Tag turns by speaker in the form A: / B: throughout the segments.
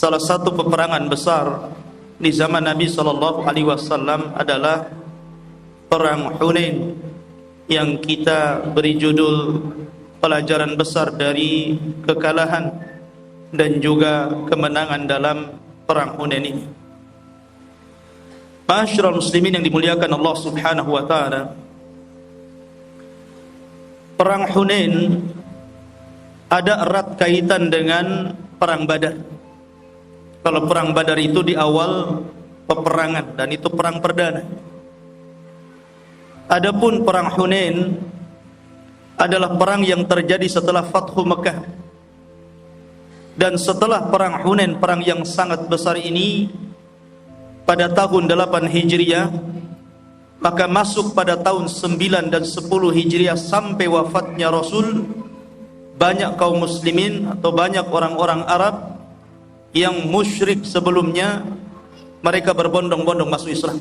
A: salah satu peperangan besar di zaman Nabi sallallahu alaihi wasallam adalah perang Hunain yang kita beri judul pelajaran besar dari kekalahan dan juga kemenangan dalam perang Hunain ini. Ma'asyiral muslimin yang dimuliakan Allah Subhanahu wa taala, perang Hunain ada erat kaitan dengan perang Badar. Kalau perang Badar itu di awal peperangan dan itu perang perdana. Adapun perang Hunain adalah perang yang terjadi setelah Fathu Mekah. Dan setelah perang Hunain, perang yang sangat besar ini, pada tahun 8 Hijriah, maka masuk pada tahun 9 dan 10 Hijriah sampai wafatnya Rasul, banyak kaum muslimin atau banyak orang-orang Arab yang musyrik sebelumnya, mereka berbondong-bondong masuk Islam.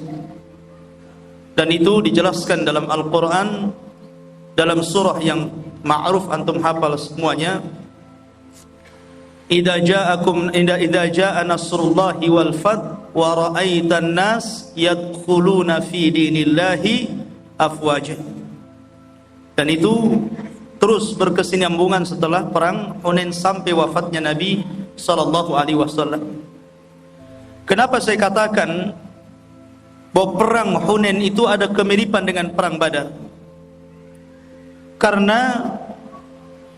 A: Dan itu dijelaskan dalam Al-Quran, dalam surah yang ma'ruf antum hafal semuanya. Idza jaa nasrullahi wal fath wa ra'aitan nas yadkhuluna fi dinillahi afwaja. Dan itu terus berkesinambungan setelah perang Hunain sampai wafatnya Nabi sallallahu alaihi wasallam. Kenapa saya katakan bahwa perang Hunain itu ada kemiripan dengan perang Badar? Karena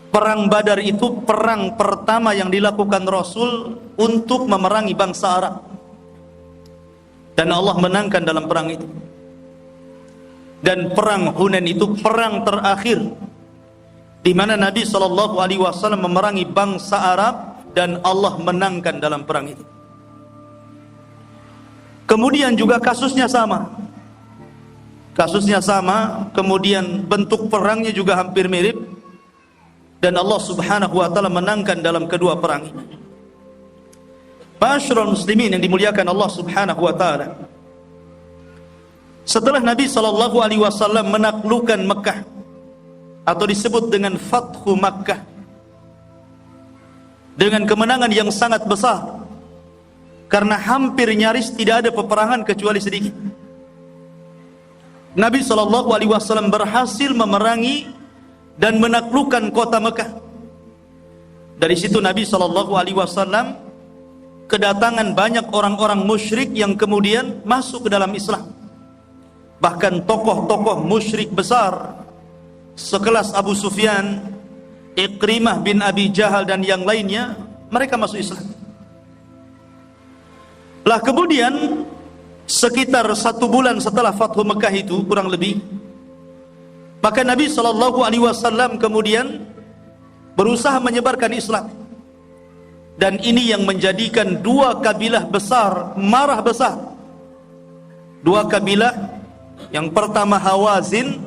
A: perang Badar itu perang pertama yang dilakukan Rasul untuk memerangi bangsa Arab. Dan Allah menangkan dalam perang itu. Dan perang Hunain itu perang terakhir di mana Nabi sallallahu alaihi wasallam memerangi bangsa Arab dan Allah menangkan dalam perang itu. Kemudian juga kasusnya sama. Kasusnya sama, kemudian bentuk perangnya juga hampir mirip. Dan Allah Subhanahu wa taala menangkan dalam kedua perang ini. Ma'asyiral muslimin yang dimuliakan Allah Subhanahu wa taala. Setelah Nabi sallallahu alaihi wasallam menaklukkan Mekah atau disebut dengan Fathu Makkah, dengan kemenangan yang sangat besar, karena hampir nyaris tidak ada peperangan kecuali sedikit. Nabi sallallahu alaihi wasallam berhasil memerangi dan menaklukkan kota Mekah. Dari situ Nabi sallallahu alaihi wasallam kedatangan banyak orang-orang musyrik yang kemudian masuk ke dalam Islam. Bahkan tokoh-tokoh musyrik besar sekelas Abu Sufyan, Ikrimah bin Abi Jahal dan yang lainnya, mereka masuk Islam. Lah kemudian sekitar 1 bulan setelah Fathu Mekah itu kurang lebih, maka Nabi sallallahu alaihi wasallam kemudian berusaha menyebarkan Islam. Dan ini yang menjadikan dua kabilah besar marah besar. Dua kabilah, yang pertama Hawazin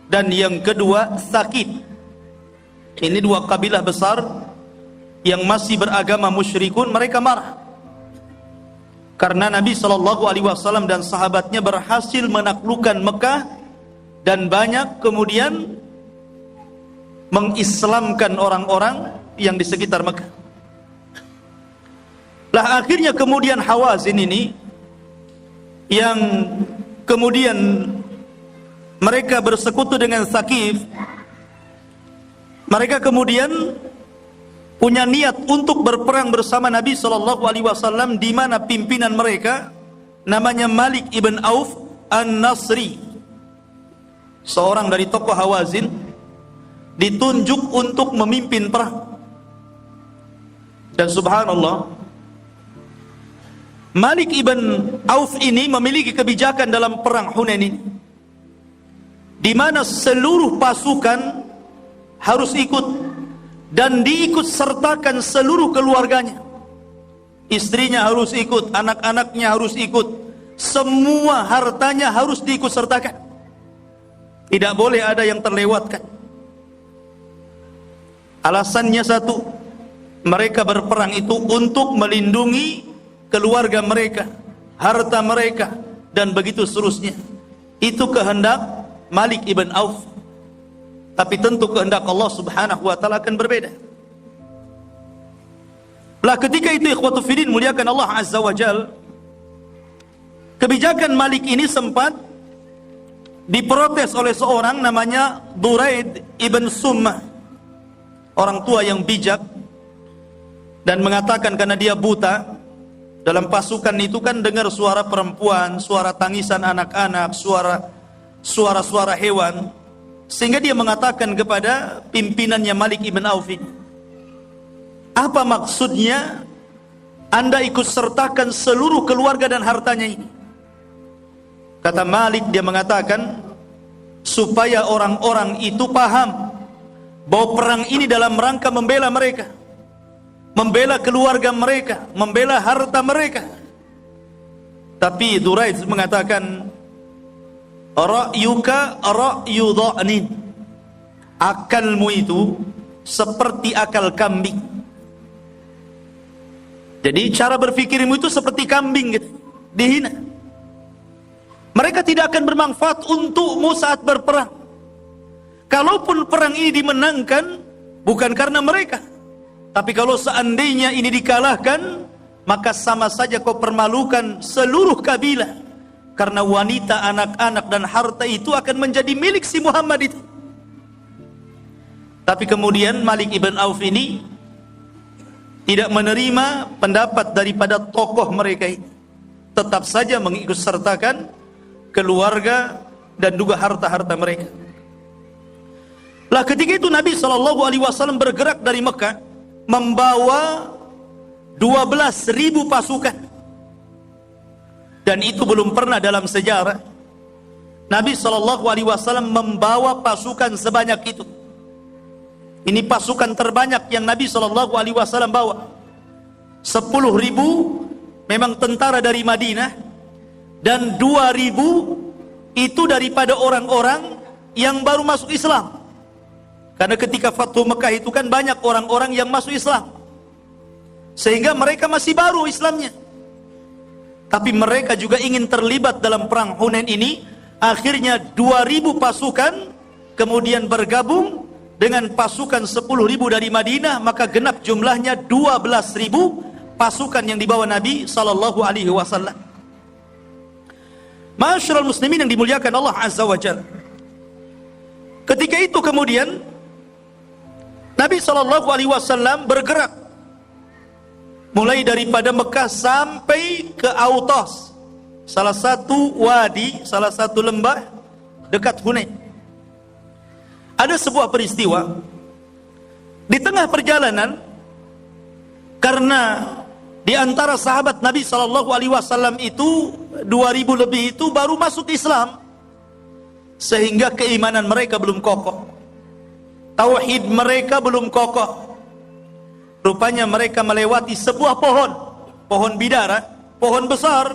A: dan yang kedua Tsaqif. Ini dua kabilah besar yang masih beragama musyrikun, mereka marah karena Nabi sallallahu alaihi wasallam dan sahabatnya berhasil menaklukkan Mekah dan banyak kemudian mengislamkan orang-orang yang di sekitar Mekah. Lah akhirnya kemudian Hawazin ini yang kemudian mereka bersekutu dengan Tsaqif, mereka kemudian punya niat untuk berperang bersama Nabi sallallahu alaihi wasallam, di mana pimpinan mereka namanya Malik ibn Auf An-Nasri, seorang dari tokoh Hawazin, ditunjuk untuk memimpin perang. Dan subhanallah, Malik ibn Auf ini memiliki kebijakan dalam perang Hunain ini, di mana seluruh pasukan harus ikut dan diikut sertakan seluruh keluarganya. Istrinya harus ikut, anak-anaknya harus ikut, semua hartanya harus diikut sertakan. Tidak boleh ada yang terlewatkan. Alasannya satu, mereka berperang itu untuk melindungi keluarga mereka, harta mereka, dan begitu seterusnya. Itu kehendak Malik ibn Auf. Tapi tentu kehendak Allah Subhanahu wa taala akan berbeda. Lah ketika itu ikhwatu fillah muliakan Allah Azza wa Jal, kebijakan Malik ini sempat diprotes oleh seorang namanya Duraid ibn Summah, orang tua yang bijak, dan mengatakan karena dia buta, dalam pasukan itu kan dengar suara perempuan, suara tangisan anak-anak, suara-suara hewan, sehingga dia mengatakan kepada pimpinannya Malik ibn Auf, apa maksudnya Anda ikut sertakan seluruh keluarga dan hartanya ini? Kata Malik, dia mengatakan supaya orang-orang itu paham bahwa perang ini dalam rangka membela mereka, membela keluarga mereka, membela harta mereka. Tapi Duraid mengatakan, ra'yuka ra'yu dha'nin, akalmu itu seperti akal kambing. Jadi cara berpikirmu itu seperti kambing gitu, dihina. Mereka tidak akan bermanfaat untukmu saat berperang. Kalaupun perang ini dimenangkan, bukan karena mereka, tapi kalau seandainya ini dikalahkan, maka sama saja kau permalukan seluruh kabilah. Karena wanita, anak-anak dan harta itu akan menjadi milik si Muhammad itu. Tapi kemudian Malik ibn Auf ini tidak menerima pendapat daripada tokoh mereka ini, tetap saja mengikut sertakan keluarga dan juga harta-harta mereka. Lah ketika itu Nabi SAW bergerak dari Mekah membawa 12.000 pasukan, dan itu belum pernah dalam sejarah Nabi SAW membawa pasukan sebanyak itu. Ini pasukan terbanyak yang Nabi SAW bawa. 10.000 memang tentara dari Madinah, dan 2.000 itu daripada orang-orang yang baru masuk Islam. Karena ketika Fathu Mekah itu kan banyak orang-orang yang masuk Islam, sehingga mereka masih baru Islamnya. Tapi mereka juga ingin terlibat dalam perang Hunain ini. Akhirnya 2.000 pasukan kemudian bergabung dengan pasukan 10.000 dari Madinah, maka genap jumlahnya 12.000 pasukan yang dibawa Nabi sallallahu alaihi wasallam. Ma'asyiral muslimin yang dimuliakan Allah Azza wa Jalla. Ketika itu kemudian Nabi sallallahu alaihi wasallam bergerak mulai daripada Mekah sampai ke Autas, salah satu wadi, salah satu lembah dekat Hunain. Ada sebuah peristiwa di tengah perjalanan, karena di antara sahabat Nabi SAW itu 2.000 lebih itu baru masuk Islam, sehingga keimanan mereka belum kokoh, tauhid mereka belum kokoh. Rupanya mereka melewati sebuah pohon bidara, pohon besar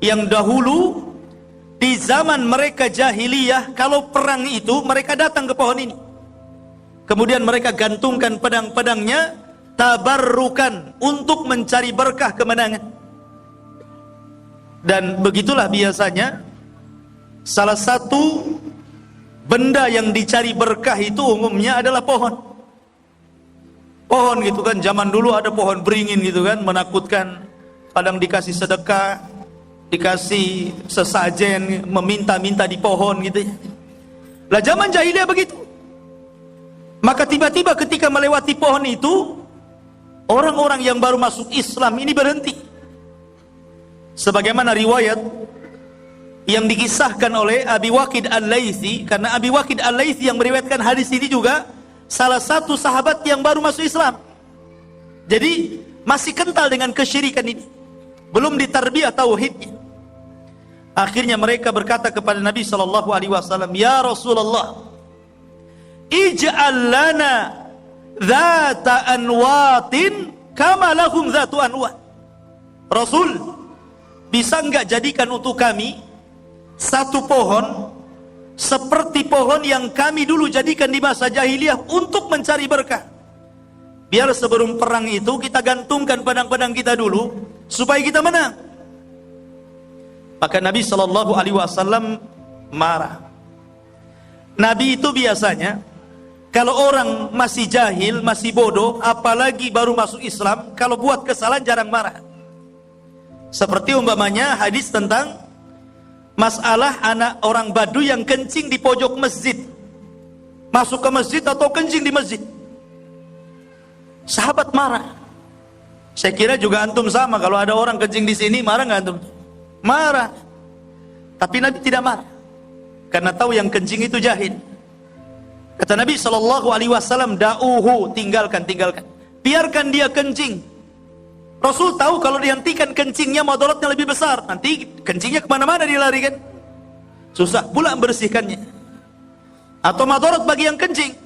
A: yang dahulu di zaman mereka jahiliyah, kalau perang itu mereka datang ke pohon ini. Kemudian mereka gantungkan pedang-pedangnya, tabarrukan, untuk mencari berkah kemenangan. Dan begitulah biasanya salah satu benda yang dicari berkah itu umumnya adalah pohon. Pohon gitu kan, zaman dulu ada pohon beringin gitu kan, menakutkan. Kadang dikasih sedekah, dikasih sesajen, meminta-minta di pohon gitu ya. Lah zaman jahiliyah begitu. Maka tiba-tiba ketika melewati pohon itu, orang-orang yang baru masuk Islam ini berhenti. Sebagaimana riwayat yang dikisahkan oleh Abi Waqid Al-Laythi, karena Abi Waqid Al-Laythi yang meriwayatkan hadis ini juga salah satu sahabat yang baru masuk Islam. Jadi masih kental dengan kesyirikan ini, belum ditarbiyah tauhidnya. Akhirnya mereka berkata kepada Nabi SAW, ya Rasulullah, ij'al lana dhata anwatin kama lahum dhatu anwat. Rasul, bisa enggak jadikan untuk kami satu pohon seperti pohon yang kami dulu jadikan di masa jahiliyah untuk mencari berkah. Biar sebelum perang itu kita gantungkan pedang-pedang kita dulu supaya kita menang. Maka Nabi SAW marah. Nabi itu biasanya Kalau orang masih jahil, masih bodoh, apalagi baru masuk Islam, kalau buat kesalahan jarang marah. Seperti umpamanya hadis tentang masalah anak orang Baduy yang kencing di pojok masjid. Masuk ke masjid atau kencing di masjid. Sahabat marah. Saya kira juga antum sama, kalau ada orang kencing di sini, marah nggak antum? Marah. Tapi Nabi tidak marah, karena tahu yang kencing itu jahil. Kata Nabi SAW, da'uhu, tinggalkan. Biarkan dia kencing. Rasul tahu kalau dihentikan kencingnya, madaratnya lebih besar. Nanti kencingnya kemana-mana dia lari kan. Susah pula membersihkannya. Atau madarat bagi yang kencing.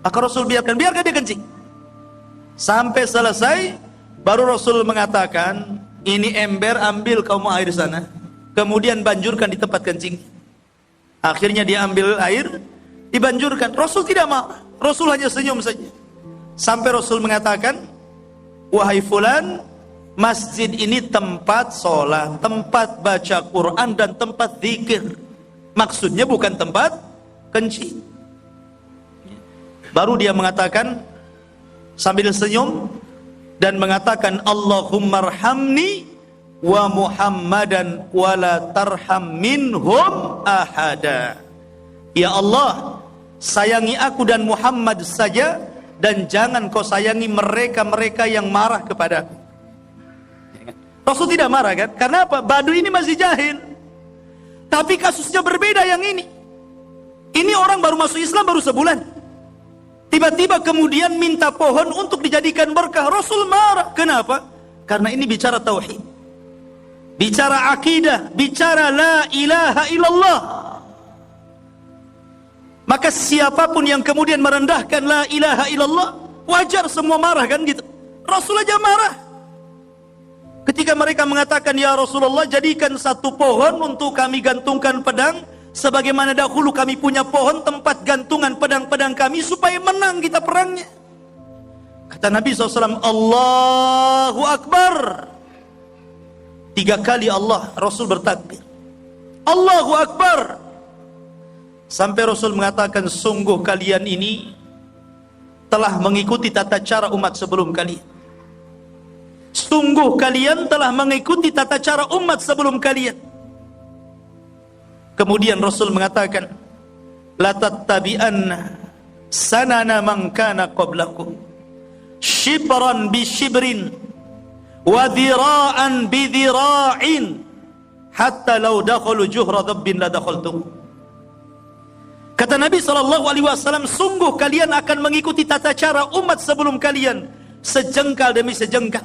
A: Maka Rasul biarkan dia kencing. Sampai selesai, baru Rasul mengatakan, ini ember, ambil kamu air sana. Kemudian banjurkan di tempat kencing. Akhirnya dia ambil air, dibanjurkan. Rasul tidak marah. Rasul hanya senyum saja. Sampai Rasul mengatakan, wahai fulan, masjid ini tempat sholat, tempat baca Quran, dan tempat zikir. Maksudnya bukan tempat kencing. Baru dia mengatakan sambil senyum dan mengatakan, Allahummarhamni wa Muhammadan wa la tarham minhum ahada. Ya Allah, sayangi aku dan Muhammad saja, dan jangan kau sayangi mereka-mereka yang marah kepadaku. Rasul tidak marah kan? Karena apa? Baduy ini masih jahil. Tapi kasusnya berbeda yang ini. Ini orang baru masuk Islam baru sebulan. Tiba-tiba kemudian minta pohon untuk dijadikan berkah. Rasul marah. Kenapa? Karena ini bicara tauhid, bicara akidah, bicara la ilaha illallah. Maka siapapun yang kemudian merendahkan la ilaha illallah, wajar semua marah kan gitu. Rasul aja marah. Ketika mereka mengatakan, ya Rasulullah, jadikan satu pohon untuk kami gantungkan pedang, sebagaimana dahulu kami punya pohon tempat gantungan pedang-pedang kami, supaya menang kita perangnya. Kata Nabi SAW, Allahu Akbar. 3 kali Rasul bertakbir, Allahu Akbar. Sampai Rasul mengatakan, sungguh kalian ini telah mengikuti tata cara umat sebelum kalian. Sungguh kalian telah mengikuti tata cara umat sebelum kalian. Kemudian Rasul mengatakan, la tattabi'anna sanana man kana qablakum shibran bi shibrin wa dhira'an bi dhira'in hatta law dakhalu juhra dhabbin la dakhaltum. Kata Nabi SAW, sungguh kalian akan mengikuti tata cara umat sebelum kalian, sejengkal demi sejengkal,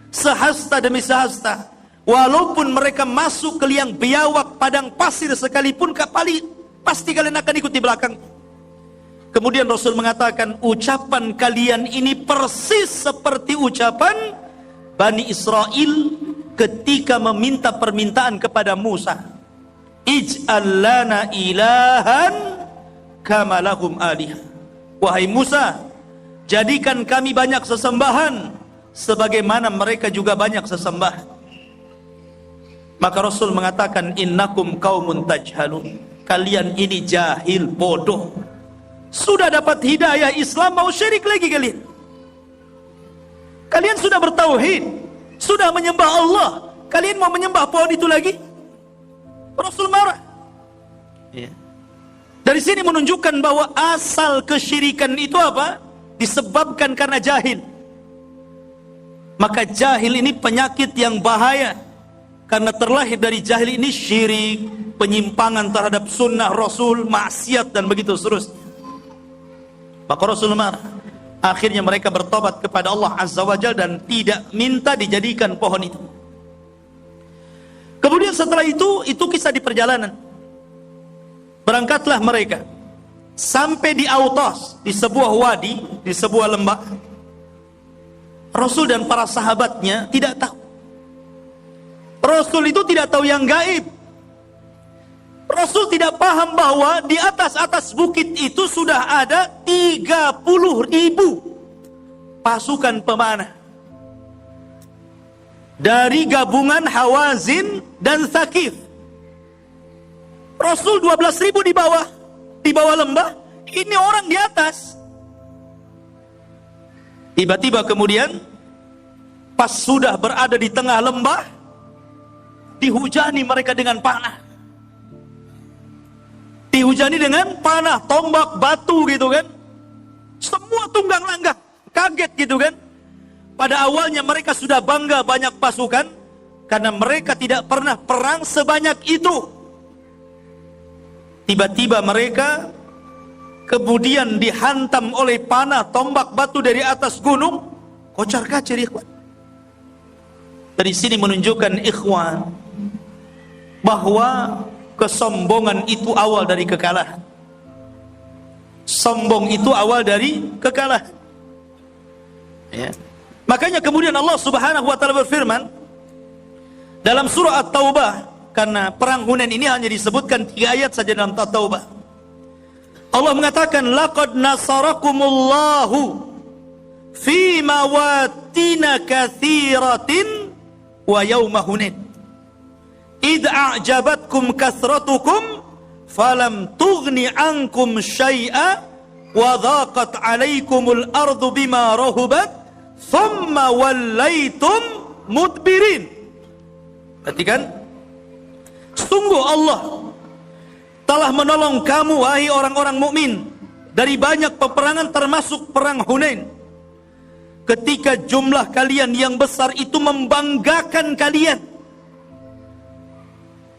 A: sehasta demi sehasta. Walaupun mereka masuk ke liang biawak padang pasir sekalipun, pasti kalian akan ikut di belakang. Kemudian Rasul mengatakan, ucapan kalian ini persis seperti ucapan Bani Israel ketika meminta permintaan kepada Musa, ij'al lana ilahan kama lahum alihah. Wahai Musa, jadikan kami banyak sesembahan sebagaimana mereka juga banyak sesembahan. Maka Rasul mengatakan, innakum qaumun tajhalun. Kalian ini jahil, bodoh. Sudah dapat hidayah Islam, mau syirik lagi kalian. Kalian sudah bertauhid, sudah menyembah Allah, kalian mau menyembah pohon itu lagi? Rasul marah. Dari sini menunjukkan bahwa asal kesyirikan itu apa? Disebabkan karena jahil. Maka jahil ini penyakit yang bahaya. Karena terlahir dari jahil ini syirik, penyimpangan terhadap sunnah Rasul, maksiat, dan begitu seterusnya. Maka Rasul marah. Akhirnya mereka bertobat kepada Allah Azza wa Jalla dan tidak minta dijadikan pohon itu. Kemudian setelah itu kisah di perjalanan. Berangkatlah mereka sampai di Autas, di sebuah wadi, di sebuah lembah. Rasul dan para sahabatnya tidak tahu. Rasul itu tidak tahu yang gaib. Rasul tidak paham bahwa di atas bukit itu sudah ada 30.000 pasukan pemanah dari gabungan Hawazin dan Tsaqif. Rasul 12.000 di bawah lembah, ini orang di atas. Tiba-tiba kemudian pas sudah berada di tengah lembah, dihujani mereka dengan panah. Dihujani dengan panah, tombak, batu gitu kan. Semua tunggang langgang, kaget gitu kan. Pada awalnya mereka sudah bangga banyak pasukan, karena mereka tidak pernah perang sebanyak itu. Tiba-tiba mereka kemudian dihantam oleh panah, tombak, batu dari atas gunung, kocar-kacir ikhwan. Dari sini menunjukkan ikhwan bahwa kesombongan itu awal dari kekalahan. Sombong itu awal dari kekalahan. Ya. Makanya kemudian Allah Subhanahu wa taala berfirman dalam surah At-Taubah, karena perang Hunain ini hanya disebutkan 3 ayat saja dalam At-Taubah. Allah mengatakan, laqad nasarakumullahu fi mawatin katsiratin wa yauma Hunain id a'jabatkum kathratukum falam tughni ankum syai'a wa dhaqat 'alaikumul ardu bima rahubat thumma wallaitum mudbirin. Perhatikan, sungguh Allah telah menolong kamu wahai orang-orang mukmin dari banyak peperangan termasuk perang Hunain, ketika jumlah kalian yang besar itu membanggakan kalian.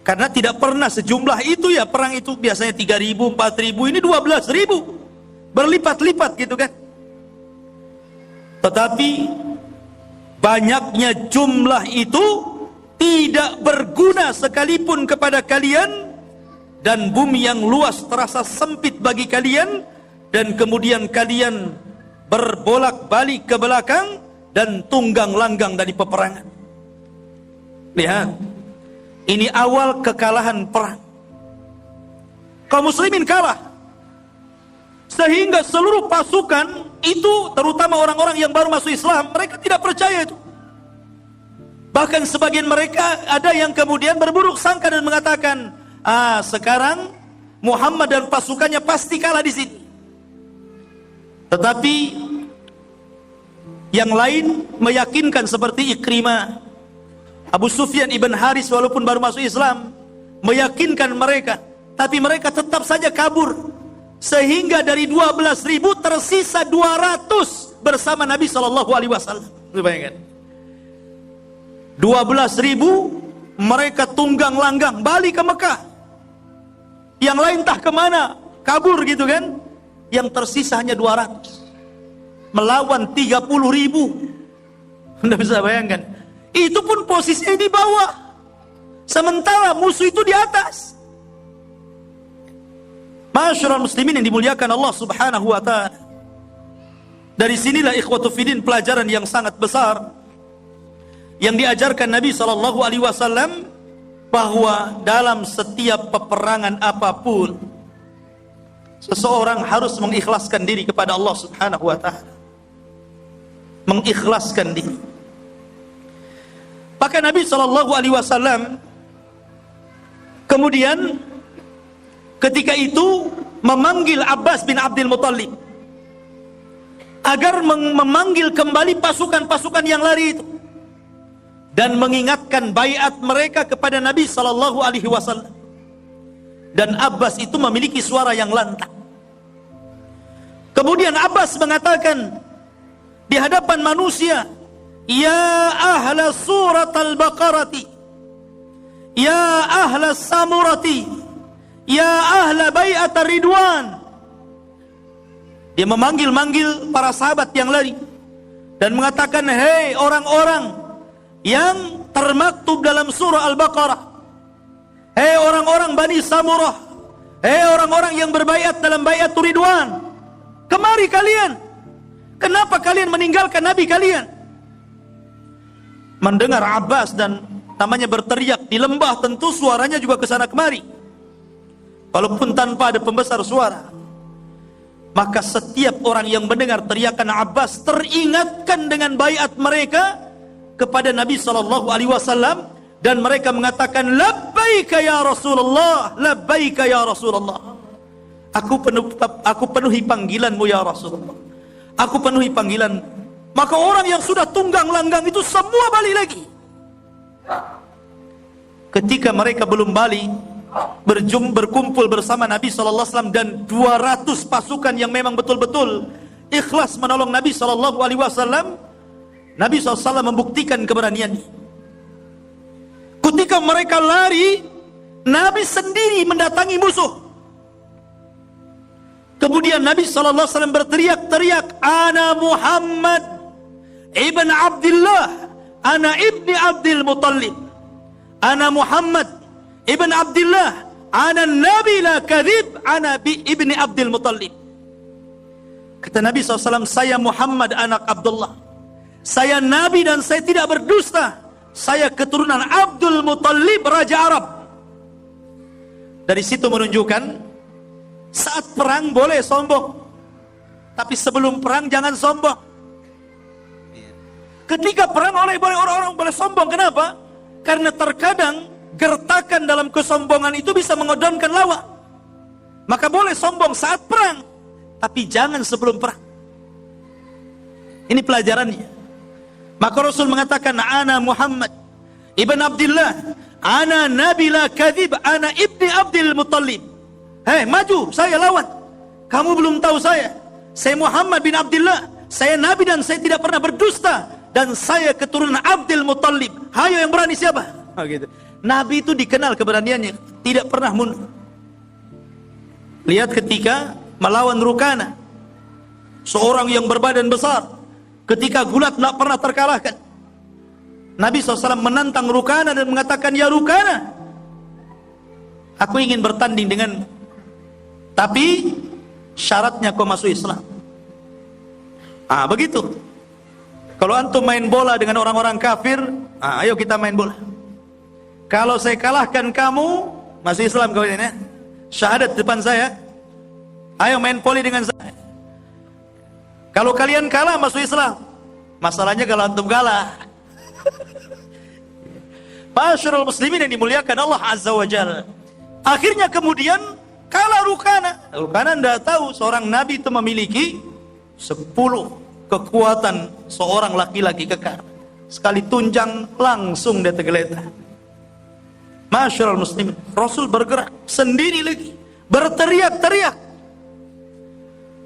A: Karena tidak pernah sejumlah itu ya, perang itu biasanya 3.000, 4.000, ini 12.000, berlipat-lipat gitu kan. Tetapi banyaknya jumlah itu tidak berguna sekalipun kepada kalian, dan bumi yang luas terasa sempit bagi kalian, dan kemudian kalian berbolak-balik ke belakang dan tunggang langgang dari peperangan. Lihat, ini awal kekalahan perang. Kaum muslimin kalah, sehingga seluruh pasukan itu, terutama orang-orang yang baru masuk Islam, mereka tidak percaya itu. Bahkan sebagian mereka ada yang kemudian berburuk sangka dan mengatakan, sekarang Muhammad dan pasukannya pasti kalah di sini. Tetapi yang lain meyakinkan seperti Ikrimah, Abu Sufyan ibn Haris walaupun baru masuk Islam, meyakinkan mereka, tapi mereka tetap saja kabur. Sehingga dari 12.000 tersisa 200 bersama Nabi SAW. Bayangkan, 12.000 mereka tunggang langgang balik ke Mekah. Yang lain entah kemana, kabur gitu kan. Yang tersisa hanya 200 melawan 30.000. Anda bisa bayangkan, itu pun posisinya di bawah, sementara musuh itu di atas. Masyarul muslimin yang dimuliakan Allah Subhanahu wa ta'ala, dari sinilah ikhwatu fiddin pelajaran yang sangat besar yang diajarkan Nabi SAW, bahwa dalam setiap peperangan apapun seseorang harus mengikhlaskan diri kepada Allah Subhanahu wa ta'ala. Mengikhlaskan diri. Maka Nabi SAW kemudian ketika itu memanggil Abbas bin Abdul Muttalib agar memanggil kembali pasukan-pasukan yang lari itu, dan mengingatkan baiat mereka kepada Nabi SAW. Dan Abbas itu memiliki suara yang lantang. Kemudian Abbas mengatakan di hadapan manusia, ya ahla surat al-Baqarati, ya ahla samurati, ya ahla bai'at ridwan. Dia memanggil-manggil para sahabat yang lari dan mengatakan, hei orang-orang yang termaktub dalam surah Al-Baqarah, hei orang-orang Bani Samurah, hei orang-orang yang berbaiat dalam baiat ridwan, kemari kalian. Kenapa kalian meninggalkan Nabi kalian? Mendengar Abbas dan namanya berteriak di lembah, tentu suaranya juga kesana kemari, walaupun tanpa ada pembesar suara. Maka setiap orang yang mendengar teriakan Abbas teringatkan dengan baiat mereka kepada Nabi SAW, dan mereka mengatakan, labbaika ya Rasulullah, labbaika ya Rasulullah. Aku penuhi panggilanmu ya Rasulullah. Aku penuhi panggilanmu. Maka orang yang sudah tunggang langgang itu semua balik lagi. Ketika mereka belum balik, berkumpul bersama Nabi SAW dan 200 pasukan yang memang betul-betul ikhlas menolong Nabi SAW. Nabi SAW membuktikan keberaniannya. Ketika mereka lari, Nabi sendiri mendatangi musuh. Kemudian Nabi SAW berteriak-teriak, Ana Muhammad ibn Abdullah, Ana ibni Abdul Muttalib. Ana Muhammad ibn Abdullah, Ana Nabi la kadhib, Ana ibni Abdul Muttalib. Kata Nabi SAW, saya Muhammad anak Abdullah, saya Nabi dan saya tidak berdusta, saya keturunan Abdul Muttalib, Raja Arab. Dari situ menunjukkan saat perang boleh sombong, tapi sebelum perang jangan sombong. Ketika perang orang-orang boleh sombong. Kenapa? Karena terkadang gertakan dalam kesombongan itu bisa mengodamkan lawan. Maka boleh sombong saat perang, tapi jangan sebelum perang. Ini pelajarannya. Maka Rasul mengatakan, Ana Muhammad ibn Abdullah, Ana Nabi la kadhib, Ana ibni Abdul Muttalib. Hei, maju, saya lawan. Kamu belum tahu saya. Saya Muhammad bin Abdullah, saya Nabi dan saya tidak pernah berdusta, dan saya keturunan Abdul Muttalib. Hayo yang berani siapa? Oh, gitu. Nabi itu dikenal keberaniannya, tidak pernah mundur. Lihat ketika melawan Rukana, seorang yang berbadan besar, ketika gulat tidak pernah terkalahkan. Nabi SAW menantang Rukana dan mengatakan, ya Rukana, aku ingin bertanding denganmu, tapi syaratnya kau masuk Islam. Begitu. Kalau antum main bola dengan orang-orang kafir, ayo kita main bola. Kalau saya kalahkan kamu, masuk Islam kau ini ya. Syahadat depan saya. Ayo main poli dengan saya. Kalau kalian kalah, masuk Islam. Masalahnya kalau antum kalah. Masyarul muslimin yang dimuliakan Allah Azza wa Jalla. Akhirnya kemudian kalah Rukana. Rukana tidak tahu seorang Nabi itu memiliki 10 kekuatan seorang laki-laki kekar. Sekali tunjang langsung dia tergeletak. Masyarul muslimin, Rasul bergerak sendiri lagi, berteriak-teriak.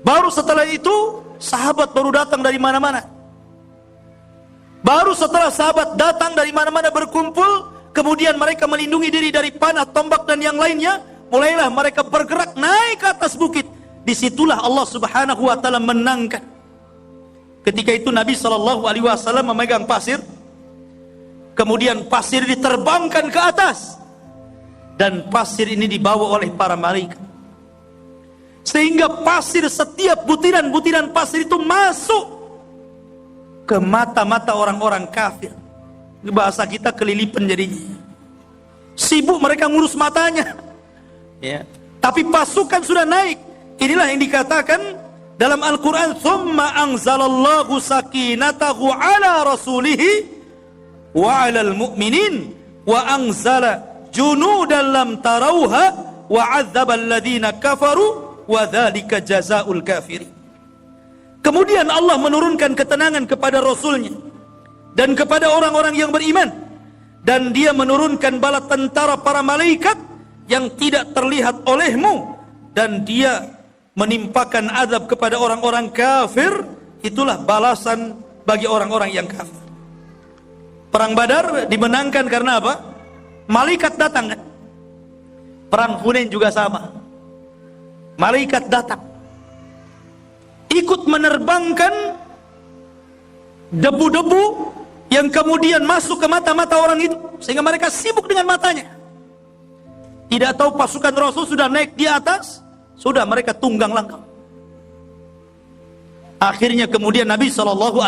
A: Baru setelah itu sahabat baru datang dari mana-mana. Baru setelah sahabat datang dari mana-mana berkumpul, kemudian mereka melindungi diri dari panah, tombak dan yang lainnya. Mulailah mereka bergerak naik ke atas bukit. Disitulah Allah Subhanahu wa taala menangkan. Ketika itu Nabi SAW memegang pasir, kemudian pasir diterbangkan ke atas, dan pasir ini dibawa oleh para malaikat, sehingga pasir, setiap butiran-butiran pasir itu masuk ke mata-mata orang-orang kafir. Bahasa kita kelilipan jadinya. Sibuk mereka ngurus matanya. Ya. Tapi pasukan sudah naik. Inilah yang dikatakan dalam Al-Quran, thumma anzalallahu sakinatahu ala rasulihi wa alal mu'minin wa anzala junudan lam tarauha wa adzaba alladhina kafaru wa dzalika jazaa'ul kafirin. Kemudian Allah menurunkan ketenangan kepada Rasulnya dan kepada orang-orang yang beriman, dan dia menurunkan bala tentara para malaikat yang tidak terlihat olehmu, dan dia menimpakan azab kepada orang-orang kafir. Itulah balasan bagi orang-orang yang kafir. Perang Badar dimenangkan karena apa? Malaikat datang kan? Perang Hunain juga sama. Malaikat datang, ikut menerbangkan debu-debu yang kemudian masuk ke mata-mata orang itu, sehingga mereka sibuk dengan matanya. Tidak tahu pasukan Rasul sudah naik di atas, sudah mereka tunggang langgang. Akhirnya kemudian Nabi SAW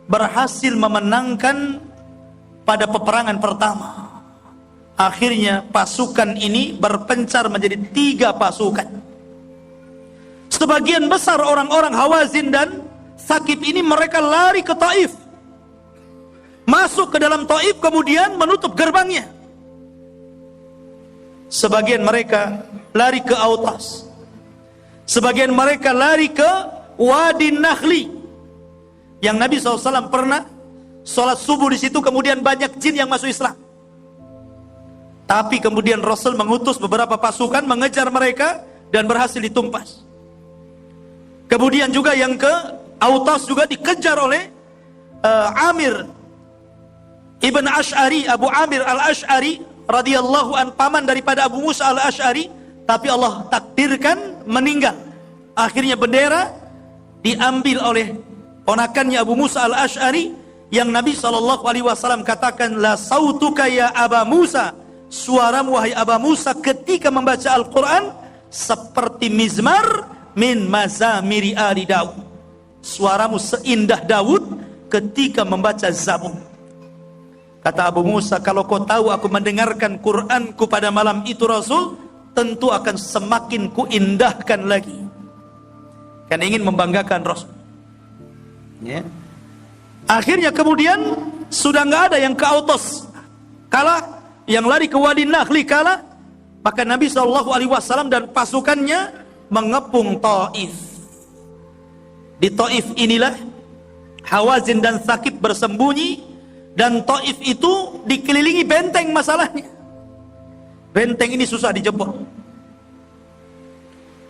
A: berhasil memenangkan pada peperangan pertama. Akhirnya pasukan ini berpencar menjadi 3 pasukan. Sebagian besar orang-orang Hawazin dan Sakif ini mereka lari ke Taif, masuk ke dalam Taif, kemudian menutup gerbangnya. sebagian mereka lari ke Autas, sebagian mereka lari ke Wadi Nakhli, yang Nabi SAW pernah sholat subuh di situ, kemudian banyak jin yang masuk Islam. Tapi kemudian Rasul mengutus beberapa pasukan mengejar mereka dan berhasil ditumpas. Kemudian juga yang ke Autas juga dikejar oleh Amir Ibn Ash'ari, Abu Amir al-Ash'ari radhiyallahu an, paman daripada Abu Musa al-Ash'ari, tapi Allah takdirkan meninggal. Akhirnya bendera diambil oleh ponakannya Abu Musa al-Ash'ari, yang Nabi SAW katakan, la sautuka ya Aba Musa, suaramu wahai Aba Musa ketika membaca Al-Quran seperti mizmar min mazamiri ali Daud, suaramu seindah Daud ketika membaca Zabur. Kata Abu Musa, kalau kau tahu aku mendengarkan Quranku pada malam itu Rasul, tentu akan semakin kuindahkan lagi. Kan ingin membanggakan Rasul, ya. Akhirnya kemudian sudah nggak ada yang ke Autas kalah, yang lari ke Wadi Nakhli kalah, maka Nabi SAW dan pasukannya mengepung Taif. Di Taif inilah Hawazin dan Tsaqif bersembunyi, dan Taif itu dikelilingi benteng. Masalahnya benteng ini susah dijebol.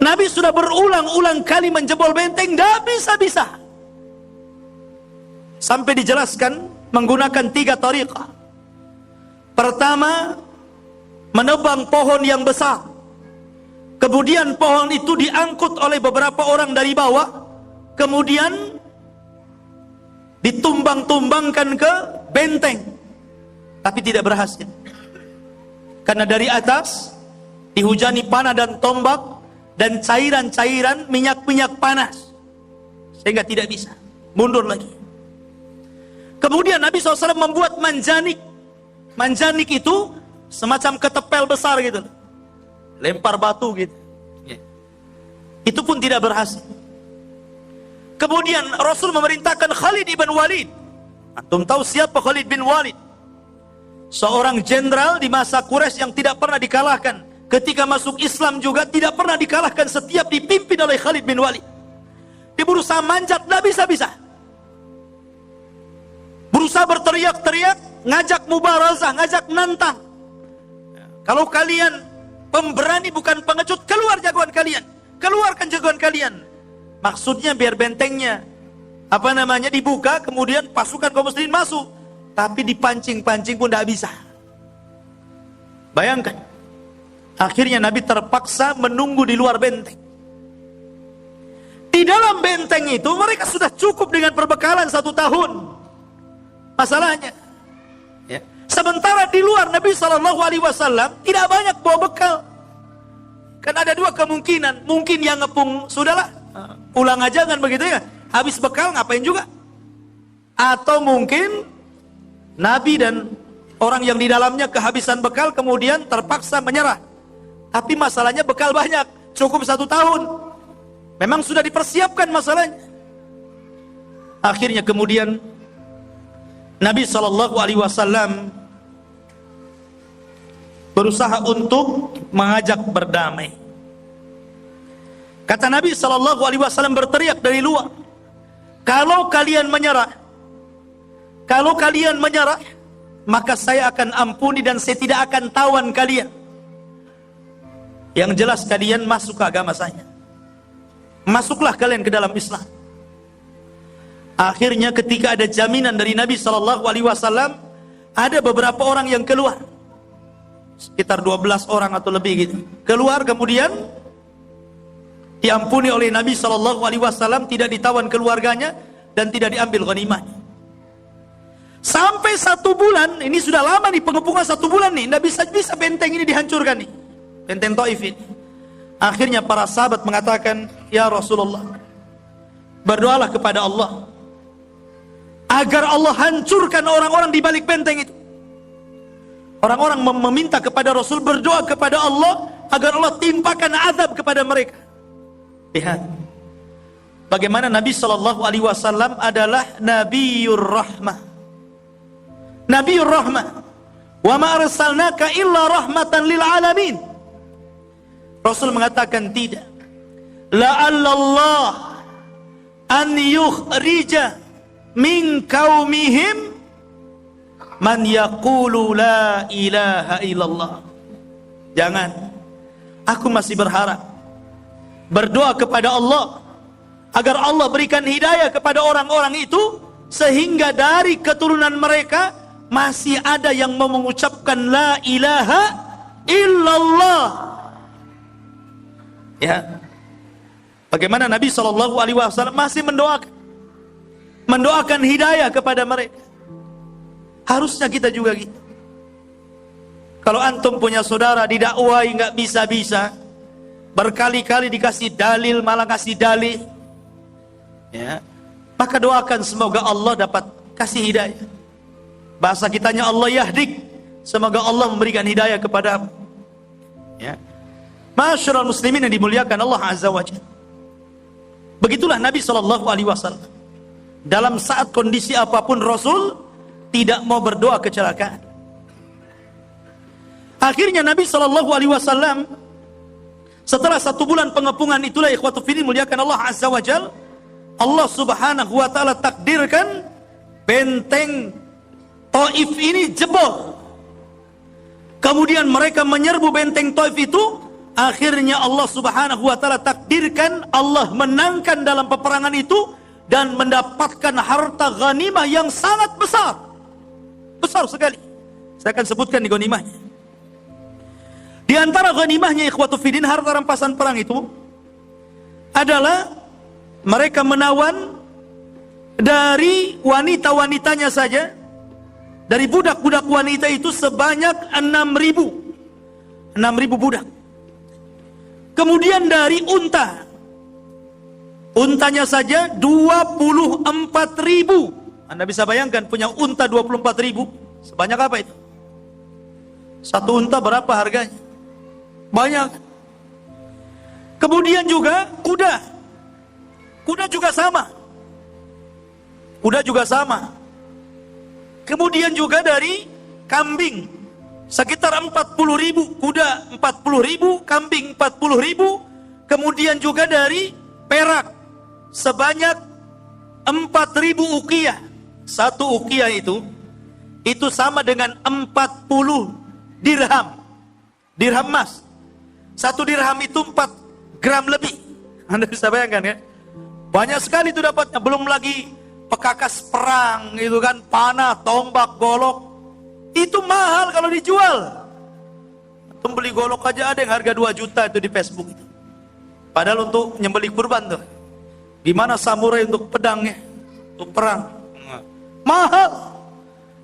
A: Nabi sudah berulang-ulang kali menjebol benteng, tidak bisa-bisa. Sampai dijelaskan menggunakan 3 tariqah. Pertama, menebang pohon yang besar, kemudian pohon itu diangkut oleh beberapa orang dari bawah, kemudian ditumbang-tumbangkan ke benteng, tapi tidak berhasil. Karena dari atas dihujani panah dan tombak dan cairan-cairan minyak-minyak panas, sehingga tidak bisa, mundur lagi. Kemudian Nabi SAW membuat manjanik. Manjanik itu semacam ketepel besar gitu, lempar batu gitu, itu pun tidak berhasil. Kemudian Rasul memerintahkan Khalid ibn Walid. Antum tahu siapa Khalid bin Walid? Seorang jenderal di masa Quraisy yang tidak pernah dikalahkan. Ketika masuk Islam juga tidak pernah dikalahkan, setiap dipimpin oleh Khalid bin Walid. Dia berusaha manjat, tidak bisa-bisa. Berusaha berteriak-teriak, ngajak mubarazah, ngajak nantang. Kalau kalian pemberani bukan pengecut, keluar jagoan kalian, keluarkan jagoan kalian. Maksudnya biar bentengnya dibuka, kemudian pasukan kaum muslimin masuk. Tapi dipancing-pancing pun tidak bisa. Bayangkan. Akhirnya Nabi terpaksa menunggu di luar benteng. Di dalam benteng itu mereka sudah cukup dengan perbekalan 1 tahun. Masalahnya, ya. Sementara di luar Nabi SAW tidak banyak bawa bekal. Kan ada 2 kemungkinan. Mungkin yang ngepung, sudahlah, pulang aja kan begitu ya. Habis bekal ngapain juga. Atau mungkin Nabi dan orang yang di dalamnya kehabisan bekal, kemudian terpaksa menyerah. Tapi masalahnya bekal banyak, cukup 1 tahun. Memang sudah dipersiapkan masalahnya. Akhirnya kemudian Nabi SAW berusaha untuk mengajak berdamai. Kata Nabi SAW berteriak dari luar, kalau kalian menyerah, maka saya akan ampuni dan saya tidak akan tawan kalian. Yang jelas kalian masuk ke agama saya. Masuklah kalian ke dalam Islam. Akhirnya ketika ada jaminan dari Nabi SAW, ada beberapa orang yang keluar, sekitar 12 orang atau lebih gitu, keluar kemudian diampuni oleh Nabi SAW, tidak ditawan keluarganya dan tidak diambil ghanimahnya. Sampai 1 bulan, ini sudah lama nih pengepungan 1 bulan nih, tidak bisa benteng ini dihancurkan nih, benteng Taif ini. Akhirnya para sahabat mengatakan, ya Rasulullah, berdoalah kepada Allah agar Allah hancurkan orang-orang di balik benteng itu. Orang-orang meminta kepada Rasul, berdoa kepada Allah agar Allah timpakan azab kepada mereka. Lihat bagaimana Nabi SAW adalah Nabiur Rahmah. Nabiur Rahmah. Wa ma arsalnaka illa rahmatan lil alamin. Rasul mengatakan tidak. La'allallah an yukhrija min qaumihim man yaqulu la ilaha illallah. Jangan. Aku masih berharap, berdoa kepada Allah agar Allah berikan hidayah kepada orang-orang itu, sehingga dari keturunan mereka masih ada yang mau mengucapkan la ilaha illallah. Ya. Bagaimana Nabi SAW masih mendoakan hidayah kepada mereka. Harusnya kita juga gitu. Kalau antum punya saudara didakwai nggak bisa-bisa, berkali-kali dikasih dalil malah kasih dalih, ya, maka doakan semoga Allah dapat kasih hidayah. Bahasa kitanya Allah yahdik, semoga Allah memberikan hidayah kepada, ya. Masyarul muslimin yang dimuliakan Allah Azza wa Jalla. Begitulah Nabi SAW. Dalam saat kondisi apapun Rasul tidak mau berdoa kecelakaan. Akhirnya Nabi SAW setelah 1 bulan pengepungan itulah, ikhwatu fillah muliakan Allah Azza wa Jalla, Allah Subhanahu wa taala takdirkan benteng Taif ini jebol. Kemudian mereka menyerbu benteng Taif itu. Akhirnya Allah Subhanahu wa taala takdirkan Allah menangkan dalam peperangan itu dan mendapatkan harta ghanimah yang sangat besar. Besar sekali. Saya akan sebutkan di ghanimahnya. Di antara ghanimahnya, ikhwatu fiddin, harta rampasan perang itu adalah mereka menawan dari wanita-wanitanya saja, dari budak-budak wanita itu sebanyak 6.000 budak. Kemudian dari untanya saja 24.000. Anda bisa bayangkan punya unta 24.000, sebanyak apa itu? Satu unta berapa harganya? Banyak. Kemudian juga kuda juga sama. Kemudian juga dari kambing sekitar 40.000, kuda 40.000, kambing 40.000. Kemudian juga dari perak sebanyak 4.000 uqiyah. Satu uqiyah itu sama dengan 40 dirham emas. 1 dirham itu 4 gram lebih. Anda bisa bayangkan ya? Banyak sekali itu dapatnya. Belum lagi pekakas perang gitu kan, panah, tombak, golok. Itu mahal kalau dijual. Antum beli golok aja ada yang harga 2 juta itu di Facebook itu. Padahal untuk nyembelih kurban tuh. Gimana samurai untuk pedangnya, untuk perang. Mahal.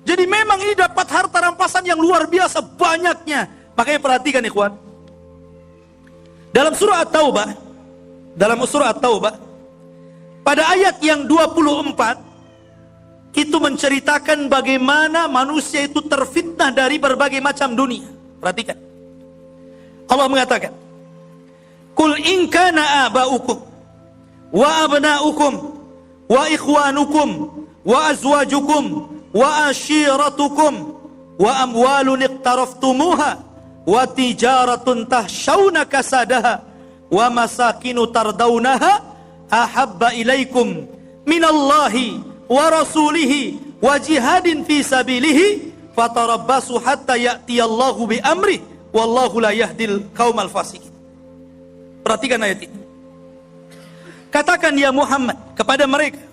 A: Jadi memang ini dapat harta rampasan yang luar biasa banyaknya. Makanya perhatikan ikhwan. Dalam surah At-Taubah, pada ayat yang 24, itu menceritakan bagaimana manusia itu terfitnah dari berbagai macam dunia. Perhatikan. Allah mengatakan, "Qul in kana aba'ukum wa abna'ukum wa ikhwanukum wa azwajukum wa ashiratukum wa amwalun iqtaraftumuha wa tijaratun tahshawna kasadaha wa masakinu tardawnaha ahabba ilaikum minallahi wa rasulihi wa jihadin fi sabilihi fatarabbasu hatta ya'tiyallahu bi amri wallahu la yahdil qaumal fasiqin." Perhatikan ayat ini. Katakan ya Muhammad kepada mereka,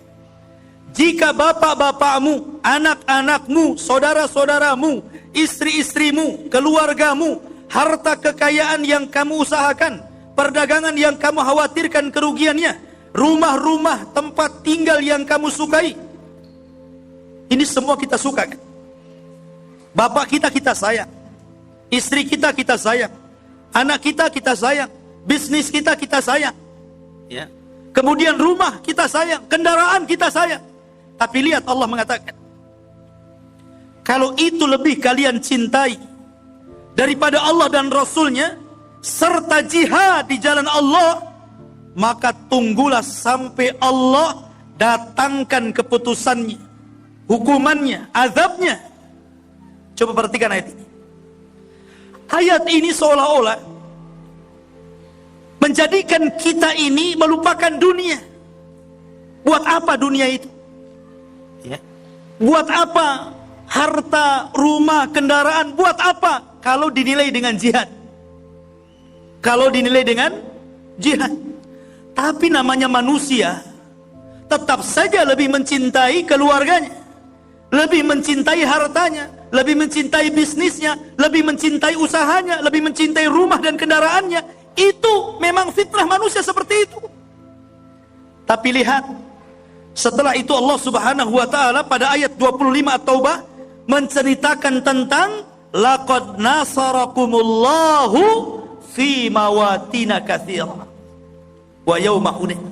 A: jika bapak-bapakmu, anak-anakmu, saudara-saudaramu, istri-istrimu, keluargamu, harta kekayaan yang kamu usahakan, perdagangan yang kamu khawatirkan kerugiannya, rumah-rumah, tempat tinggal yang kamu sukai, ini semua kita suka kan? Bapak kita sayang, istri kita sayang, anak kita sayang, bisnis kita sayang, ya. Kemudian rumah kita sayang, kendaraan kita sayang. Tapi lihat Allah mengatakan, kalau itu lebih kalian cintai daripada Allah dan Rasulnya serta jihad di jalan Allah, maka tunggulah sampai Allah datangkan keputusannya, hukumannya, azabnya. Coba perhatikan ayat ini. Ayat ini seolah-olah menjadikan kita ini melupakan dunia. Buat apa dunia itu? Ya. Buat apa harta, rumah, kendaraan? Buat apa kalau dinilai dengan jihad? Kalau dinilai dengan jihad. Tapi namanya manusia, tetap saja lebih mencintai keluarganya, lebih mencintai hartanya, lebih mencintai bisnisnya, lebih mencintai usahanya, lebih mencintai rumah dan kendaraannya. Itu memang fitrah manusia seperti itu. Tapi lihat, setelah itu Allah Subhanahu wa taala pada ayat 25 At-Taubah menceritakan tentang laqad nasarakumullahu fi mawatina katsira wa yauma Hunain.